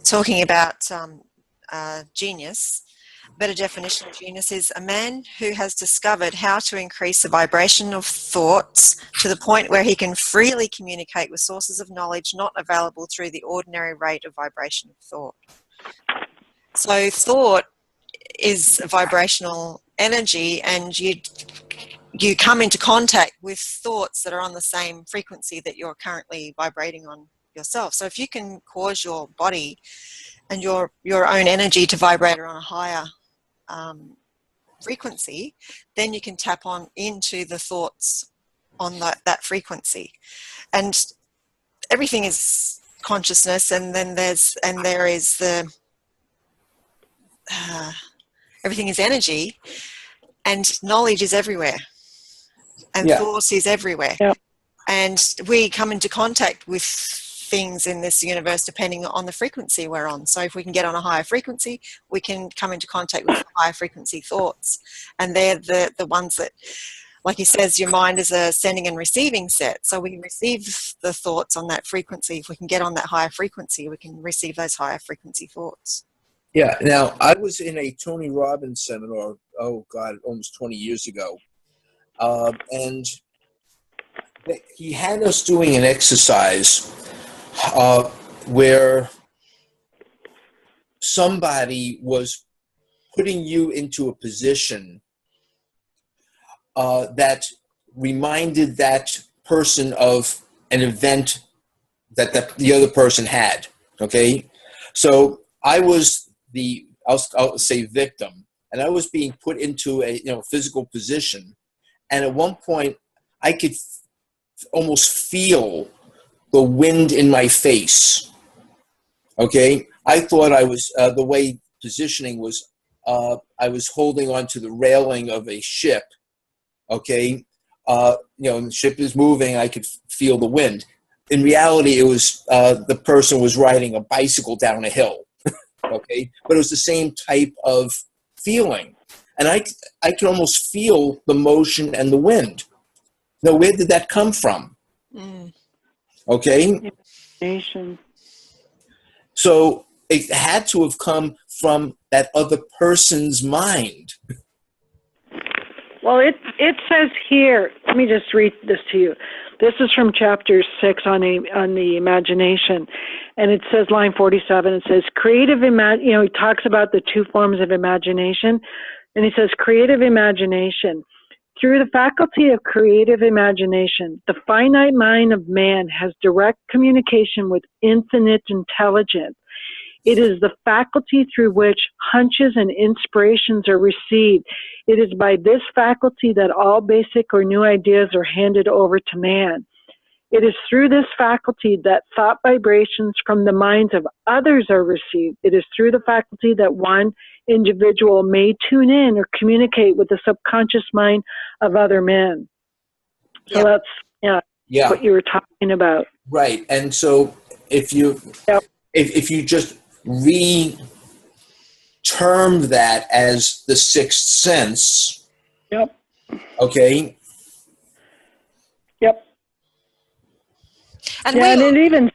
Speaker 3: talking about genius. Better definition of genius is a man who has discovered how to increase the vibration of thoughts to the point where he can freely communicate with sources of knowledge not available through the ordinary rate of vibration of thought. So thought is a vibrational energy, and you come into contact with thoughts that are on the same frequency that you're currently vibrating on yourself. So if you can cause your body and your own energy to vibrate on a higher frequency, then you can tap on into the thoughts on that frequency. And everything is consciousness, and then there is the everything is energy, and knowledge is everywhere, and thought is everywhere. Yeah. And we come into contact with things in this universe depending on the frequency we're on. So if we can get on a higher frequency, we can come into contact with higher frequency thoughts, and they're the ones that, like he says, your mind is a sending and receiving set. So we can receive the thoughts on that frequency. If we can get on that higher frequency, we can receive those higher frequency thoughts.
Speaker 2: Yeah. Now, I was in a Tony Robbins seminar, oh God, almost 20 years ago. And he had us doing an exercise where somebody was putting you into a position that reminded that person of an event that the other person had. Okay, so I was I'll say victim, and I was being put into a physical position, and at one point I could almost feel the wind in my face. Okay, I thought I was the way positioning was. I was holding onto the railing of a ship. Okay, the ship is moving. I could feel the wind. In reality, it was the person was riding a bicycle down a hill. Okay, but it was the same type of feeling, and I could almost feel the motion and the wind. Now, where did that come from? Okay,
Speaker 1: Nation.
Speaker 2: so it had to have come from that other person's mind.
Speaker 1: Well, it says here, let me just read this to you. This is from chapter 6 on the imagination. And it says, line 47, it says, he talks about the two forms of imagination. And he says, creative imagination. Through the faculty of creative imagination, the finite mind of man has direct communication with infinite intelligence. It is the faculty through which hunches and inspirations are received. It is by this faculty that all basic or new ideas are handed over to man. It is through this faculty that thought vibrations from the minds of others are received. It is through the faculty that one individual may tune in or communicate with the subconscious mind of other men. So that's what you were talking about.
Speaker 2: Right. And so if you just re-term that as the sixth sense.
Speaker 1: Yep.
Speaker 2: Okay.
Speaker 1: Yep.
Speaker 3: And
Speaker 1: and it even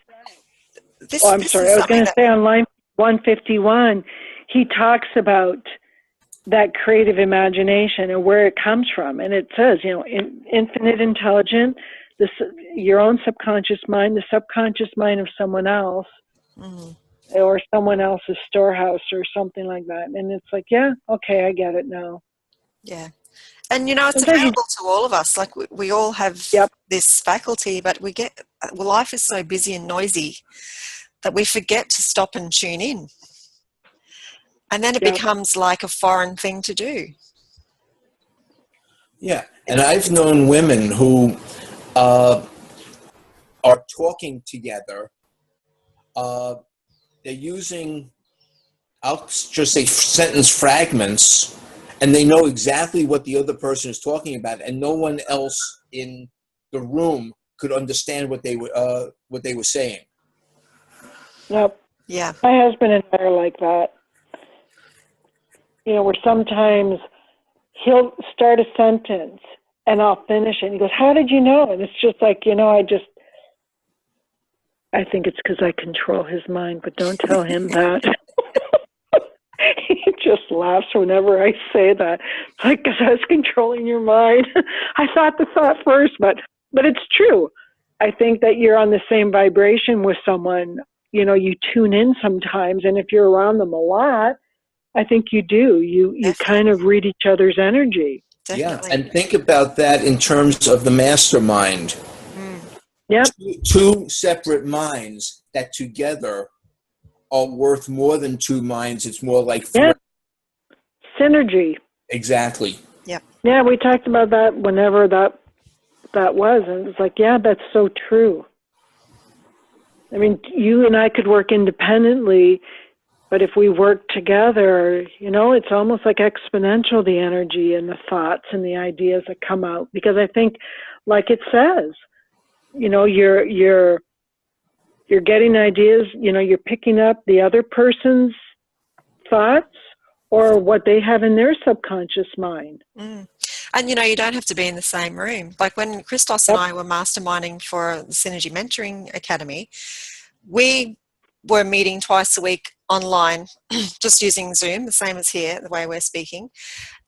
Speaker 1: says, I'm sorry, I was going to say on line 151, he talks about that creative imagination and where it comes from. And it says, infinite intelligence, your own subconscious mind, the subconscious mind of someone else. Mm-hmm. Or someone else's storehouse or something like that. And it's like, yeah, okay, I get it now.
Speaker 3: Yeah. And, it's available to all of us. Like we all have this faculty, but life is so busy and noisy that we forget to stop and tune in. And then it becomes like a foreign thing to do.
Speaker 2: Yeah. And I've known women who are talking together. They're using, I'll just say, sentence fragments, and they know exactly what the other person is talking about, and no one else in the room could understand what they were saying.
Speaker 1: Yep.
Speaker 3: Yeah.
Speaker 1: My husband and I are like that. Where sometimes he'll start a sentence and I'll finish it. And he goes, "How did you know?" And it's just like, I think it's because I control his mind, but don't tell him that. He just laughs whenever I say that. Like, because I was controlling your mind. I thought the thought first, but it's true. I think that you're on the same vibration with someone. You tune in sometimes, and if you're around them a lot, I think you do. You kind of read each other's energy.
Speaker 3: Definitely.
Speaker 2: Yeah, and think about that in terms of the mastermind.
Speaker 1: Yep.
Speaker 2: Two separate minds that together are worth more than two minds. It's more like three.
Speaker 1: Yep. Synergy.
Speaker 2: Exactly.
Speaker 3: Yep.
Speaker 1: Yeah, we talked about that whenever that was, and it's like, yeah, that's so true. I mean, you and I could work independently, but if we work together, it's almost like exponential, the energy and the thoughts and the ideas that come out. Because I think, like it says, you're getting ideas, you're picking up the other person's thoughts or what they have in their subconscious mind.
Speaker 3: Mm. And, you don't have to be in the same room. Like when Christos and I were masterminding for the Synergy Mentoring Academy, we were meeting twice a week online, just using Zoom, the same as here, the way we're speaking.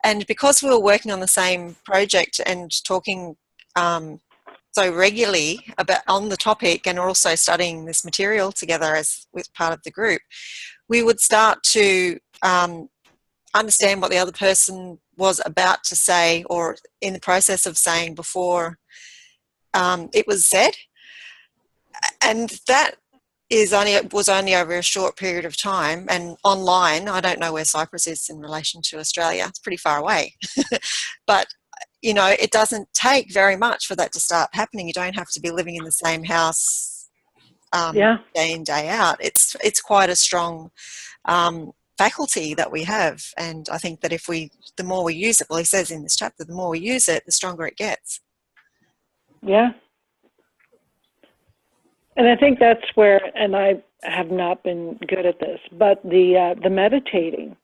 Speaker 3: And because we were working on the same project and talking so regularly on the topic, and also studying this material together as with part of the group, we would start to understand what the other person was about to say or in the process of saying before it was said. And that was only over a short period of time, and online. I don't know where Cyprus is in relation to Australia. It's pretty far away. But, you know, it doesn't take very much for that to start happening. You don't have to be living in the same house day in, day out. It's quite a strong faculty that we have. And I think that the more we use it, well, he says in this chapter, the more we use it, the stronger it gets.
Speaker 1: Yeah. And I think that's where, and I have not been good at this, but the meditating.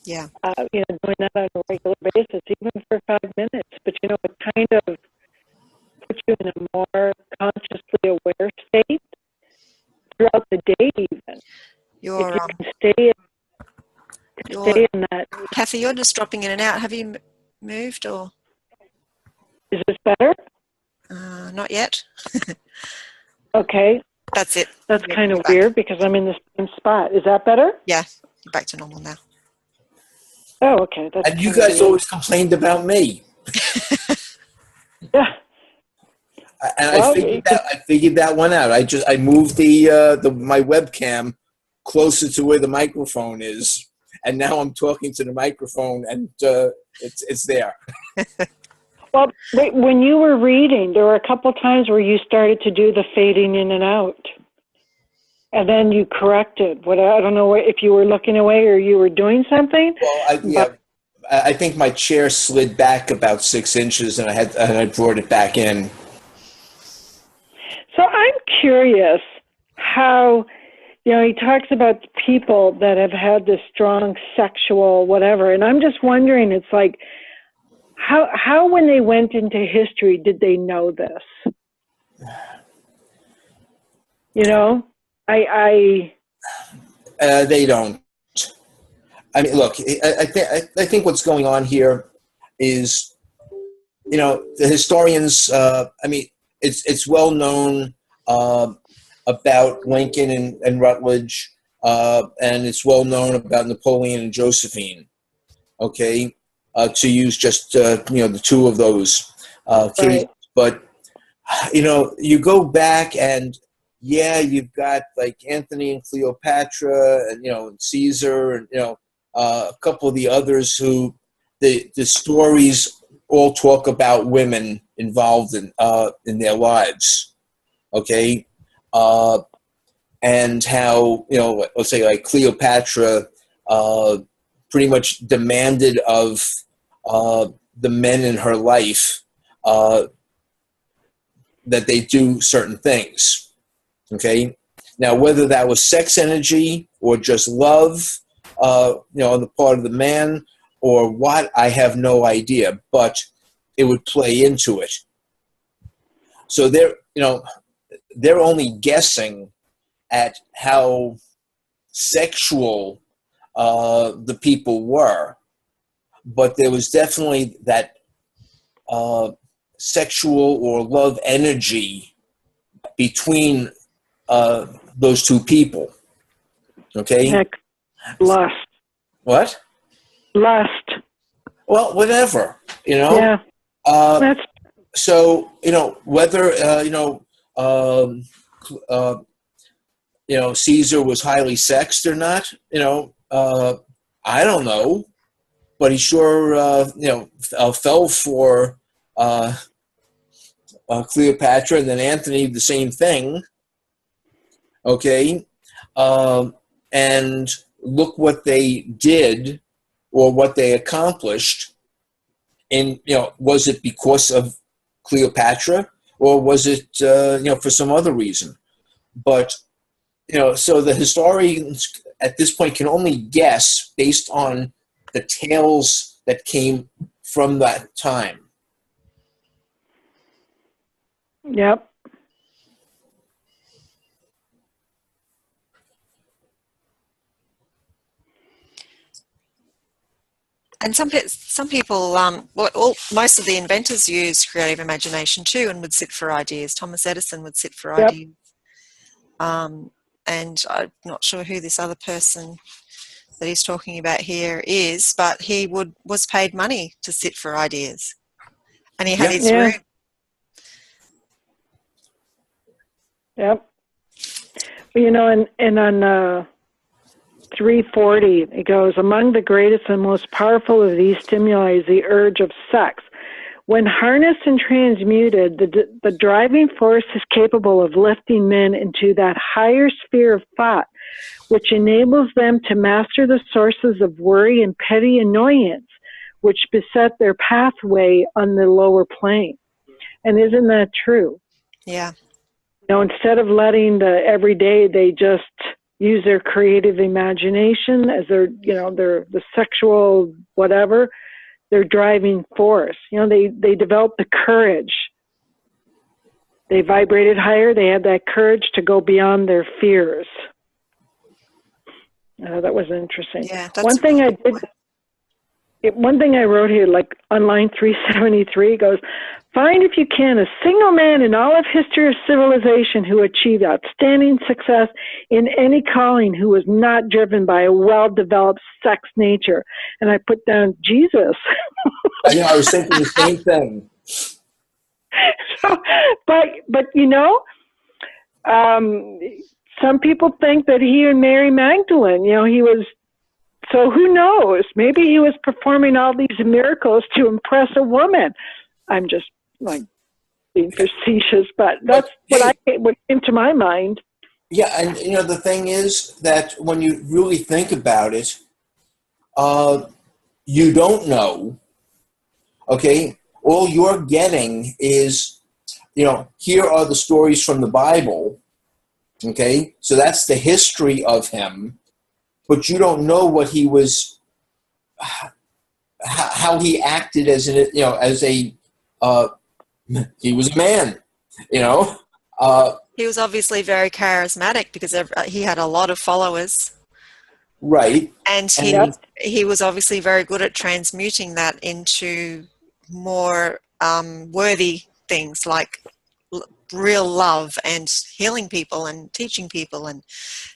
Speaker 3: Yeah.
Speaker 1: You know, doing that on a regular basis, even for 5 minutes. But, you know, it kind of puts you in a more consciously aware state throughout the day even.
Speaker 3: You're,
Speaker 1: if you can stay in that.
Speaker 3: Kathy, you're just dropping in and out. Have you moved or?
Speaker 1: Is this better?
Speaker 3: Not yet.
Speaker 1: Okay.
Speaker 3: That's it.
Speaker 1: That's kind of weird because I'm in the same spot. Is that better?
Speaker 3: Yeah, you're back to normal now.
Speaker 1: Oh, okay. That's
Speaker 2: and you guys always complained about me.
Speaker 1: Yeah.
Speaker 2: And well, I figured that one out. I moved my webcam closer to where the microphone is, and now I'm talking to the microphone, and it's there.
Speaker 1: Well, when you were reading, there were a couple times where you started to do the fading in and out, and then you corrected. I don't know if you were looking away or you were doing something.
Speaker 2: Well, I think my chair slid back about 6 inches, and I brought it back in.
Speaker 1: So I'm curious how, you know, he talks about people that have had this strong sexual whatever, and I'm just wondering, it's like, how when they went into history did they know this? You know, they
Speaker 2: don't. I mean, look, I think what's going on here is, you know, the historians. I mean, it's well known about Lincoln and Rutledge, and it's well known about Napoleon and Josephine. Okay. To use just you know, the two of those cases, right. But you know, you go back and you've got like Antony and Cleopatra, and you know, Caesar, and you know, a couple of the others who the stories all talk about women involved in their lives, okay, and how, you know, let's say like Cleopatra pretty much demanded of the men in her life that they do certain things. Okay. Now, whether that was sex energy or just love, you know, on the part of the man, or what, I have no idea, but it would play into it. So they're only guessing at how sexual the people were, but there was definitely that sexual or love energy between those two people. Okay?
Speaker 1: Lust.
Speaker 2: What?
Speaker 1: Lust.
Speaker 2: Well, whatever, you know?
Speaker 1: Yeah.
Speaker 2: So, you know, whether, Caesar was highly sexed or not, you know, I don't know, but he sure, fell for Cleopatra, and then Antony, the same thing. Okay. And look what they did or what they accomplished. And, you know, was it because of Cleopatra, or was it, for some other reason? But, you know, so the historians at this point can only guess based on the tales that came from that time.
Speaker 1: Yep.
Speaker 3: And some people, most of the inventors use creative imagination too, and would sit for ideas. Thomas Edison would sit for
Speaker 1: Yep.
Speaker 3: ideas. And I'm not sure who this other person that he's talking about here is, but he was paid money to sit for ideas, and he had his room.
Speaker 1: Yep. You know, and on 340, it goes, among the greatest and most powerful of these stimuli is the urge of sex. When harnessed and transmuted, the driving force is capable of lifting men into that higher sphere of thought, which enables them to master the sources of worry and petty annoyance, which beset their pathway on the lower plane. And isn't that true?
Speaker 3: Yeah.
Speaker 1: You know, instead of letting every day, they just use their creative imagination as their the sexual whatever, their driving force. You know, they developed the courage. They vibrated higher. They had that courage to go beyond their fears. That was interesting.
Speaker 3: Yeah, that's
Speaker 1: one thing I wrote here, like on line 373, goes, find if you can a single man in all of history of civilization who achieved outstanding success in any calling who was not driven by a well-developed sex nature. And I put down Jesus.
Speaker 2: I was thinking the same thing.
Speaker 1: So, but you know, some people think that he and Mary Magdalene, you know, he was. So who knows? Maybe he was performing all these miracles to impress a woman. I'm just like being facetious, but that's what came to my mind.
Speaker 2: Yeah, and you know the thing is that when you really think about it, you don't know. Okay, all you're getting is, you know, here are the stories from the Bible. Okay, so that's the history of him. But you don't know what he was, how he acted as he was a man, you know.
Speaker 3: He was obviously very charismatic because he had a lot of followers.
Speaker 2: Right.
Speaker 3: And he was obviously very good at transmuting that into more worthy things like real love and healing people and teaching people and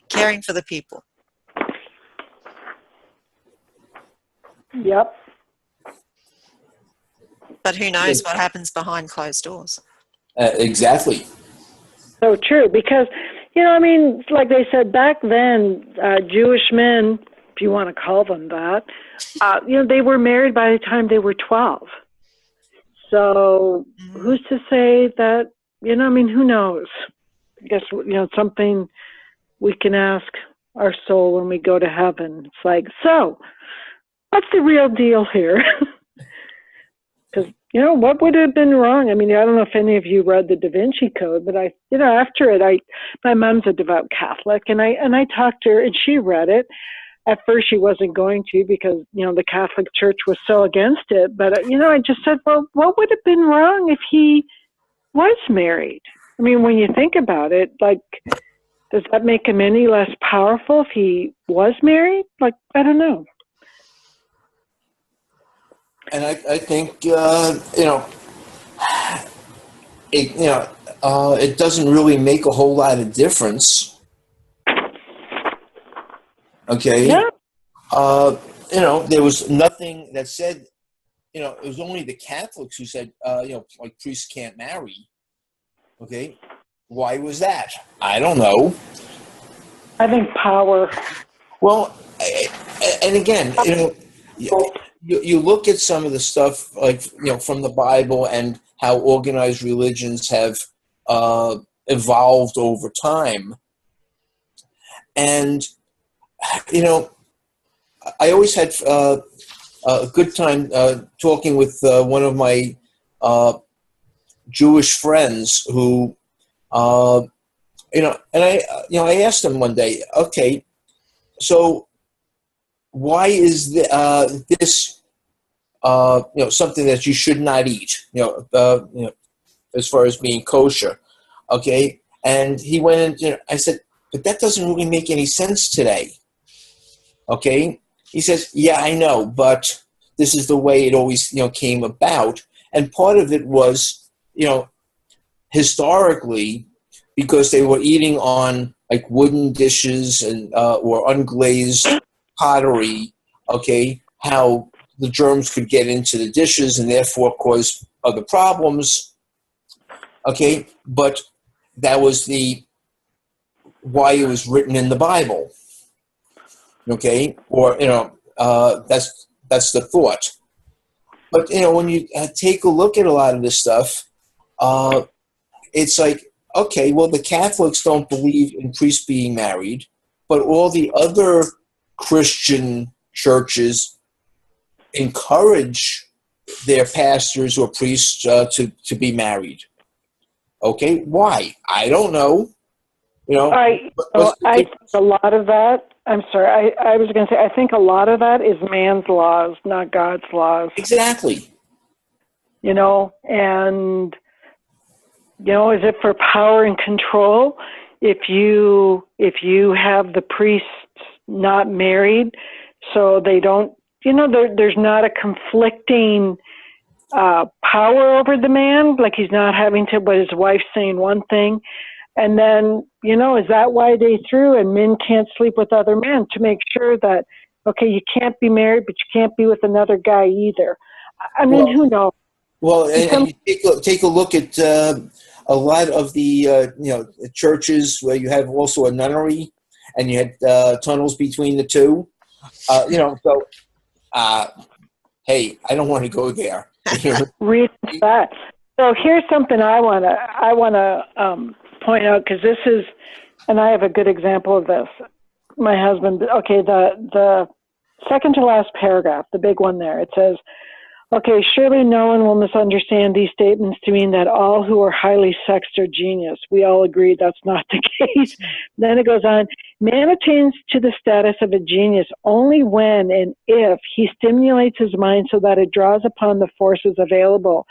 Speaker 3: caring for the people.
Speaker 1: Yep.
Speaker 3: But who knows what happens behind closed doors?
Speaker 2: Exactly.
Speaker 1: So true, because, you know, I mean, like they said back then, Jewish men, if you want to call them that, you know, they were married by the time they were 12. So who's to say that, you know, I mean, who knows? I guess, you know, something we can ask our soul when we go to heaven. It's like, so what's the real deal here? Because, you know, what would have been wrong? I mean, I don't know if any of you read the Da Vinci Code, but after it, my mom's a devout Catholic, and I talked to her, and she read it. At first, she wasn't going to because, you know, the Catholic Church was so against it. But, you know, I just said, well, what would have been wrong if he was married? I mean, when you think about it, like, does that make him any less powerful if he was married? Like, I don't know.
Speaker 2: And I think it doesn't really make a whole lot of difference. Okay.
Speaker 1: Yeah.
Speaker 2: You know, there was nothing that said. You know, it was only the Catholics who said, like priests can't marry. Okay, why was that? I don't know.
Speaker 1: I think power.
Speaker 2: Well, and again, you know. You look at some of the stuff, like, you know, from the Bible and how organized religions have evolved over time. And, you know, I always had a good time talking with one of my Jewish friends who, and I asked him one day, okay, so why is this something that you should not eat? As far as being kosher, okay? And he went in. I said, but that doesn't really make any sense today. Okay? He says, yeah, I know, but this is the way it always, came about. And part of it was, historically, because they were eating on like wooden dishes and or unglazed pottery, okay, how the germs could get into the dishes and therefore cause other problems, okay, but that was why it was written in the Bible, okay, or that's the thought. But when you take a look at a lot of this stuff, it's like, okay, well, the Catholics don't believe in priests being married, but all the other Christian churches encourage their pastors or priests to be married. Okay, why? I don't know.
Speaker 1: I think a lot of that. I'm sorry. I was going to say I think a lot of that is man's laws, not God's laws.
Speaker 2: Exactly.
Speaker 1: And is it for power and control? If you have the priests not married, so they don't, there's not a conflicting power over the man, like he's not having to, but his wife's saying one thing. And then, is that why they threw and men can't sleep with other men, to make sure that, okay, you can't be married, but you can't be with another guy either. I mean, who knows?
Speaker 2: Well, and you take a look at a lot of the churches where you have also a nunnery, and you had tunnels between the two. So hey, I don't want to go there.
Speaker 1: Read that. So here's something I wanna point out, because this is, and I have a good example of this. My husband. Okay, the second to last paragraph, the big one there. It says, okay, surely no one will misunderstand these statements to mean that all who are highly sexed are genius. We all agree that's not the case. Then it goes on, man attains to the status of a genius only when and if he stimulates his mind so that it draws upon the forces available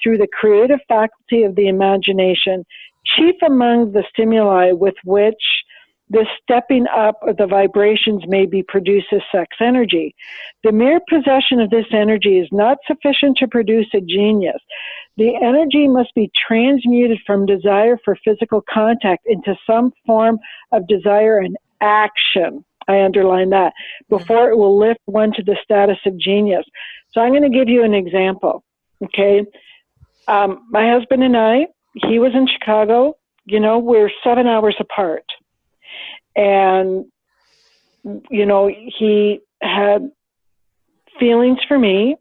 Speaker 1: through the creative faculty of the imagination. Chief among the stimuli with which this stepping up of the vibrations may be produced as sex energy. The mere possession of this energy is not sufficient to produce a genius. The energy must be transmuted from desire for physical contact into some form of desire and action. I underline that, before it will lift one to the status of genius. So I'm going to give you an example, okay? My husband and I, he was in Chicago. We're 7 hours apart. And, he had feelings for me.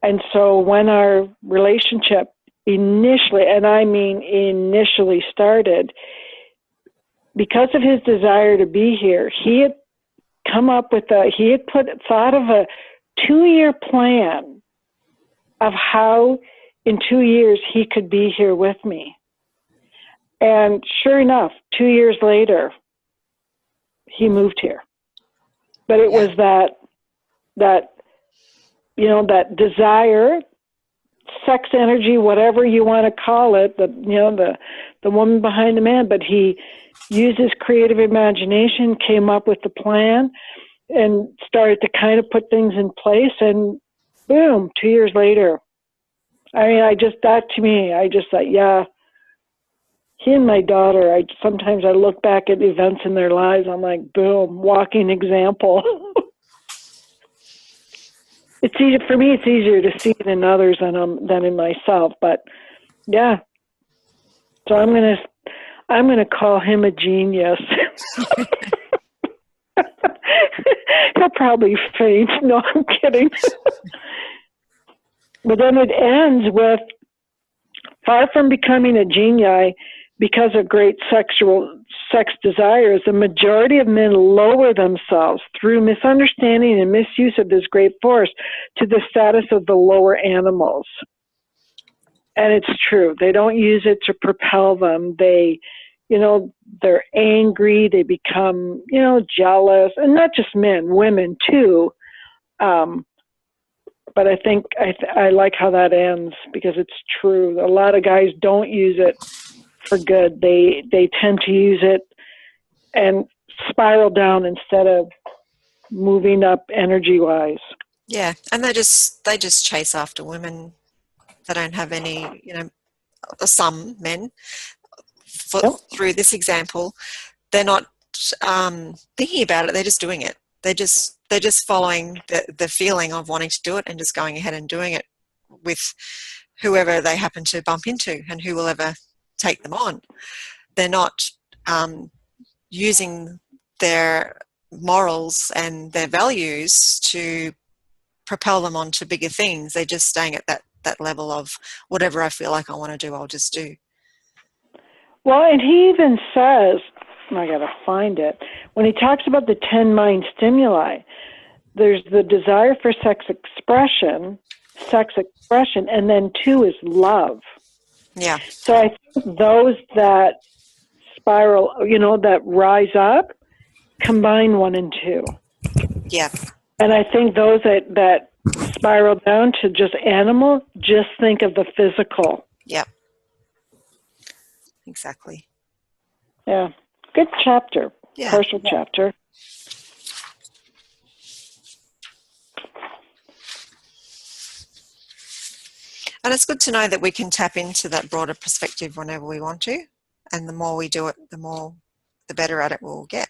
Speaker 1: And so when our relationship initially, and I mean initially started, because of his desire to be here, he had come up with thought of a 2-year plan of how in 2 years he could be here with me. And sure enough, 2 years later, he moved here. But it was that desire, sex energy, whatever you want to call it, the woman behind the man. But he used his creative imagination, came up with the plan, and started to kind of put things in place. And boom, 2 years later. I mean, I just thought, yeah. He and my daughter, sometimes I look back at events in their lives, I'm like, boom, walking example. It's easy for me. It's easier to see it in others than in myself. But yeah, so I'm gonna call him a genius. He'll probably faint. No, I'm kidding. But then it ends with, far from becoming a genii, because of great sex desires, the majority of men lower themselves through misunderstanding and misuse of this great force to the status of the lower animals. And it's true. They don't use it to propel them. They're angry. They become, jealous. And not just men, women too. But I think I like how that ends, because it's true. A lot of guys don't use it for good. They tend to use it and spiral down instead of moving up energy-wise.
Speaker 3: Yeah, and they just chase after women. They don't have any, some men
Speaker 1: Yep.
Speaker 3: through this example, they're not thinking about it. They're just doing it. They're just following the feeling of wanting to do it and just going ahead and doing it with whoever they happen to bump into and who will ever take them on. They're not using their morals and their values to propel them on to bigger things. They're just staying at that level of whatever I feel like I want to do, I'll just do.
Speaker 1: Well, and he even says, I got to find it, when he talks about the 10 mind stimuli, there's the desire for sex expression, and then 2 is love.
Speaker 3: Yeah.
Speaker 1: So I think those that spiral, that rise up, combine 1 and 2.
Speaker 3: Yeah.
Speaker 1: And I think those that spiral down to just animal, just think of the physical.
Speaker 3: Yeah. Exactly.
Speaker 1: Yeah. Good chapter.
Speaker 3: Yeah.
Speaker 1: Partial chapter.
Speaker 3: And it's good to know that we can tap into that broader perspective whenever we want to. And the more we do it, the better at it we'll get.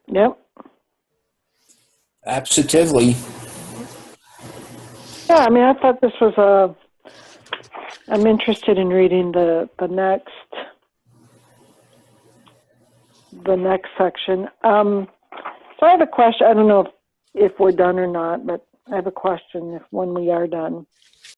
Speaker 1: Yep.
Speaker 2: Absolutely.
Speaker 1: Yeah, I mean, I thought this was I'm interested in reading the next section. So I have a question. I don't know if we're done or not, but I have a question when we are done.